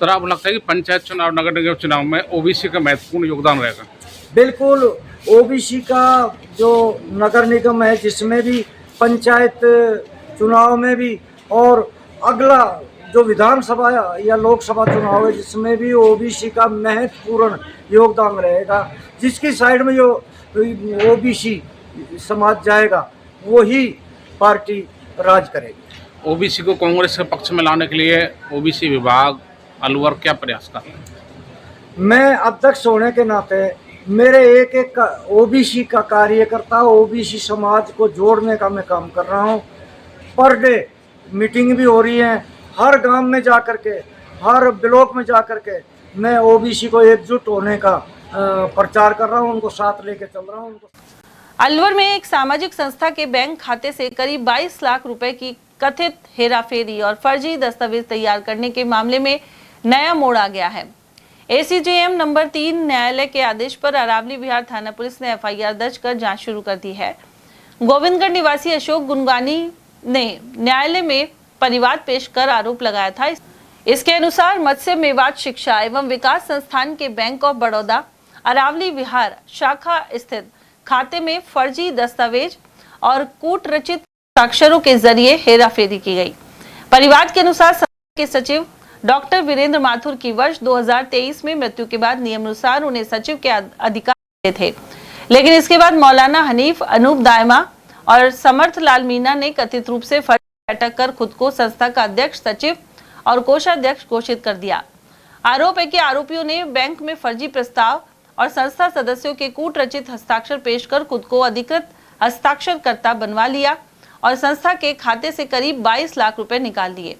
सर, आपको लगता है कि पंचायत चुनाव, नगर निगम चुनाव में ओबीसी का महत्वपूर्ण योगदान रहेगा? बिल्कुल, ओबीसी का जो नगर निगम है, जिसमें भी पंचायत चुनाव में भी, और अगला जो विधानसभा या लोकसभा चुनाव है जिसमें भी ओबीसी का महत्वपूर्ण योगदान रहेगा। जिसकी साइड में जो ओबीसी समाज जाएगा वही पार्टी राज करेगी। ओबीसी को कांग्रेस के पक्ष में लाने के लिए ओबीसी विभाग अलवर क्या प्रयास कर रहे हैं? मैं अध्यक्ष होने के नाते मेरे एक ओबीसी का कार्यकर्ता, ओबीसी समाज को जोड़ने का मैं काम कर रहा हूँ। पर डे मीटिंग भी हो रही है, हर गांव में जा कर के, हर ब्लॉक में जा कर के मैं ओबीसी को एकजुट होने का प्रचार कर रहा हूं, उनको साथ लेके चल रहा हूं। अलवर में एक सामाजिक संस्था के बैंक खाते से करीब 22 लाख रुपए की कथित हेराफेरी और फर्जी दस्तावेज तैयार करने के मामले में नया मोड़ आ गया है। एसीजेएम नंबर 3 न्यायालय के आदेश पर अरावली विहार थाना पुलिस ने एफआईआर दर्ज कर जांच शुरू कर दी है। गोविंदगढ़ निवासी अशोक गुनगानी ने न्यायालय में परिवाद पेश कर आरोप लगाया था। इसके अनुसार मत्स्य मेवात शिक्षा एवं विकास संस्थान के बैंक ऑफ बड़ौदा अरावली विहार शाखा स्थित खाते में फर्जी दस्तावेज और कूट रचित साक्षरों के जरिए हेराफेरी की गई। परिवाद के अनुसार संस्थान के सचिव डॉक्टर वीरेंद्र माथुर की वर्ष 2023 में मृत्यु के बाद नियमानुसार उन्हें सचिव के अधिकार मिले थे, लेकिन इसके बाद मौलाना हनीफ, अनूप दायमा और समर्थ लाल मीना ने कथित रूप से फर्जी बैठक कर खुद को संस्था का अध्यक्ष, सचिव और कोषाध्यक्ष घोषित कर दिया। आरोप है कि आरोपियों ने बैंक में फर्जी प्रस्ताव और संस्था सदस्यों के कूट रचित हस्ताक्षर पेश कर खुद को अधिकृत हस्ताक्षरकर्ता बनवा लिया और संस्था के खाते से करीब 22 लाख रुपए निकाल लिए।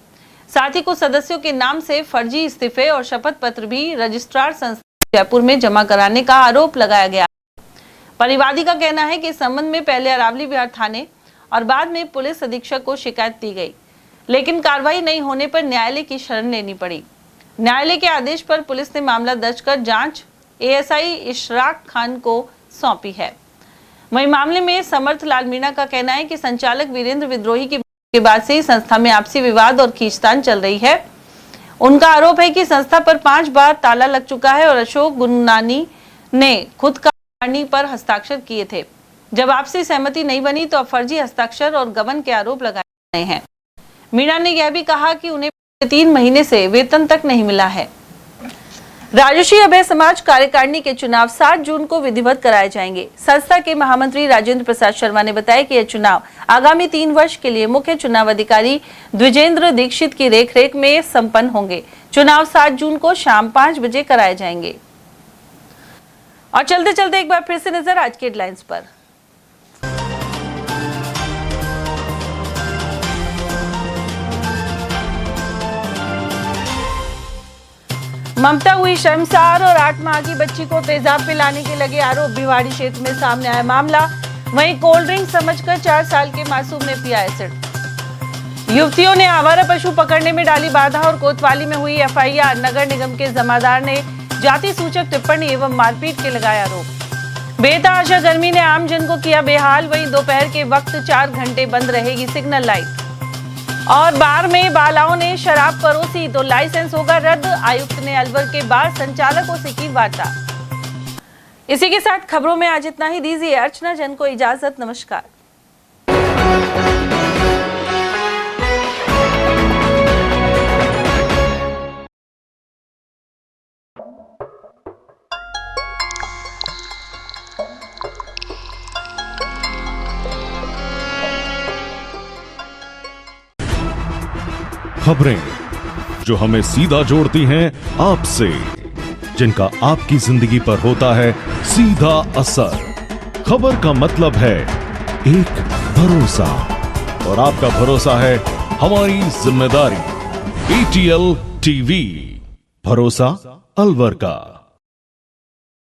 साथ ही कुछ सदस्यों के नाम से फर्जी इस्तीफे और शपथ पत्र भी रजिस्ट्रार संस्था जयपुर में जमा कराने का आरोप लगाया गया। परिवादी का कहना है कि इस संबंध में पहले अरावली विहार थाने और बाद में पुलिस अधीक्षक को शिकायत दी गई, लेकिन कार्रवाई नहीं होने पर न्यायालय की शरण लेनी पड़ी। न्यायालय के आदेश पर पुलिस ने मामला दर्ज कर जांच एएसआई इशराक खान को सौंपी है। वहीं मामले में समर्थ लाल मीणा का कहना है कि संचालक वीरेंद्र विद्रोही के बाद से संस्था में आपसी विवाद और खींचतान चल रही है। उनका आरोप है कि संस्था पर 5 बार ताला लग चुका है और अशोक गुन्नानी ने खुद कार्रवाई पर हस्ताक्षर किए थे। जब आपसी सहमति नहीं बनी तो अब फर्जी हस्ताक्षर और गबन के आरोप लगाए गए हैं। मीणा ने यह भी कहा कि उन्हें 3 महीने से वेतन तक नहीं मिला है। राजर्षि अभय समाज कार्यकारिणी के चुनाव 7 जून को विधिवत कराए जाएंगे। संस्था के महामंत्री राजेंद्र प्रसाद शर्मा ने बताया कि यह चुनाव आगामी 3 वर्ष के लिए मुख्य चुनाव अधिकारी द्विजेंद्र दीक्षित की देखरेख में संपन्न होंगे। चुनाव 7 जून को शाम 5 बजे कराए जाएंगे। और चलते चलते एक बार फिर से नजर आज के हेडलाइंस पर। ममता हुई शर्मसार और 8 माह की बच्ची को तेजाब पिलाने के लगे आरोप। भिवाड़ी क्षेत्र में सामने आया मामला। वहीं कोल्ड ड्रिंक समझकर 4 साल के मासूम ने पिया एसिड। युवतियों ने आवारा पशु पकड़ने में डाली बाधा और कोतवाली में हुई एफआईआर। नगर निगम के जमादार ने जाति सूचक टिप्पणी एवं मारपीट के लगाए आरोप। बेतहाशा गर्मी ने आम जन को किया बेहाल। वहीं दोपहर के वक्त 4 घंटे बंद रहेगी सिग्नल लाइट। और बार में बालाओं ने शराब परोसी तो लाइसेंस होगा रद्द। आयुक्त ने अलवर के बार संचालकों से की वार्ता। इसी के साथ खबरों में आज इतना ही। दीजिए अर्चना जन को इजाजत। नमस्कार। खबरें जो हमें सीधा जोड़ती हैं आपसे, जिनका आपकी जिंदगी पर होता है सीधा असर। खबर का मतलब है एक भरोसा, और आपका भरोसा है हमारी जिम्मेदारी। ATL TV, भरोसा अलवर का।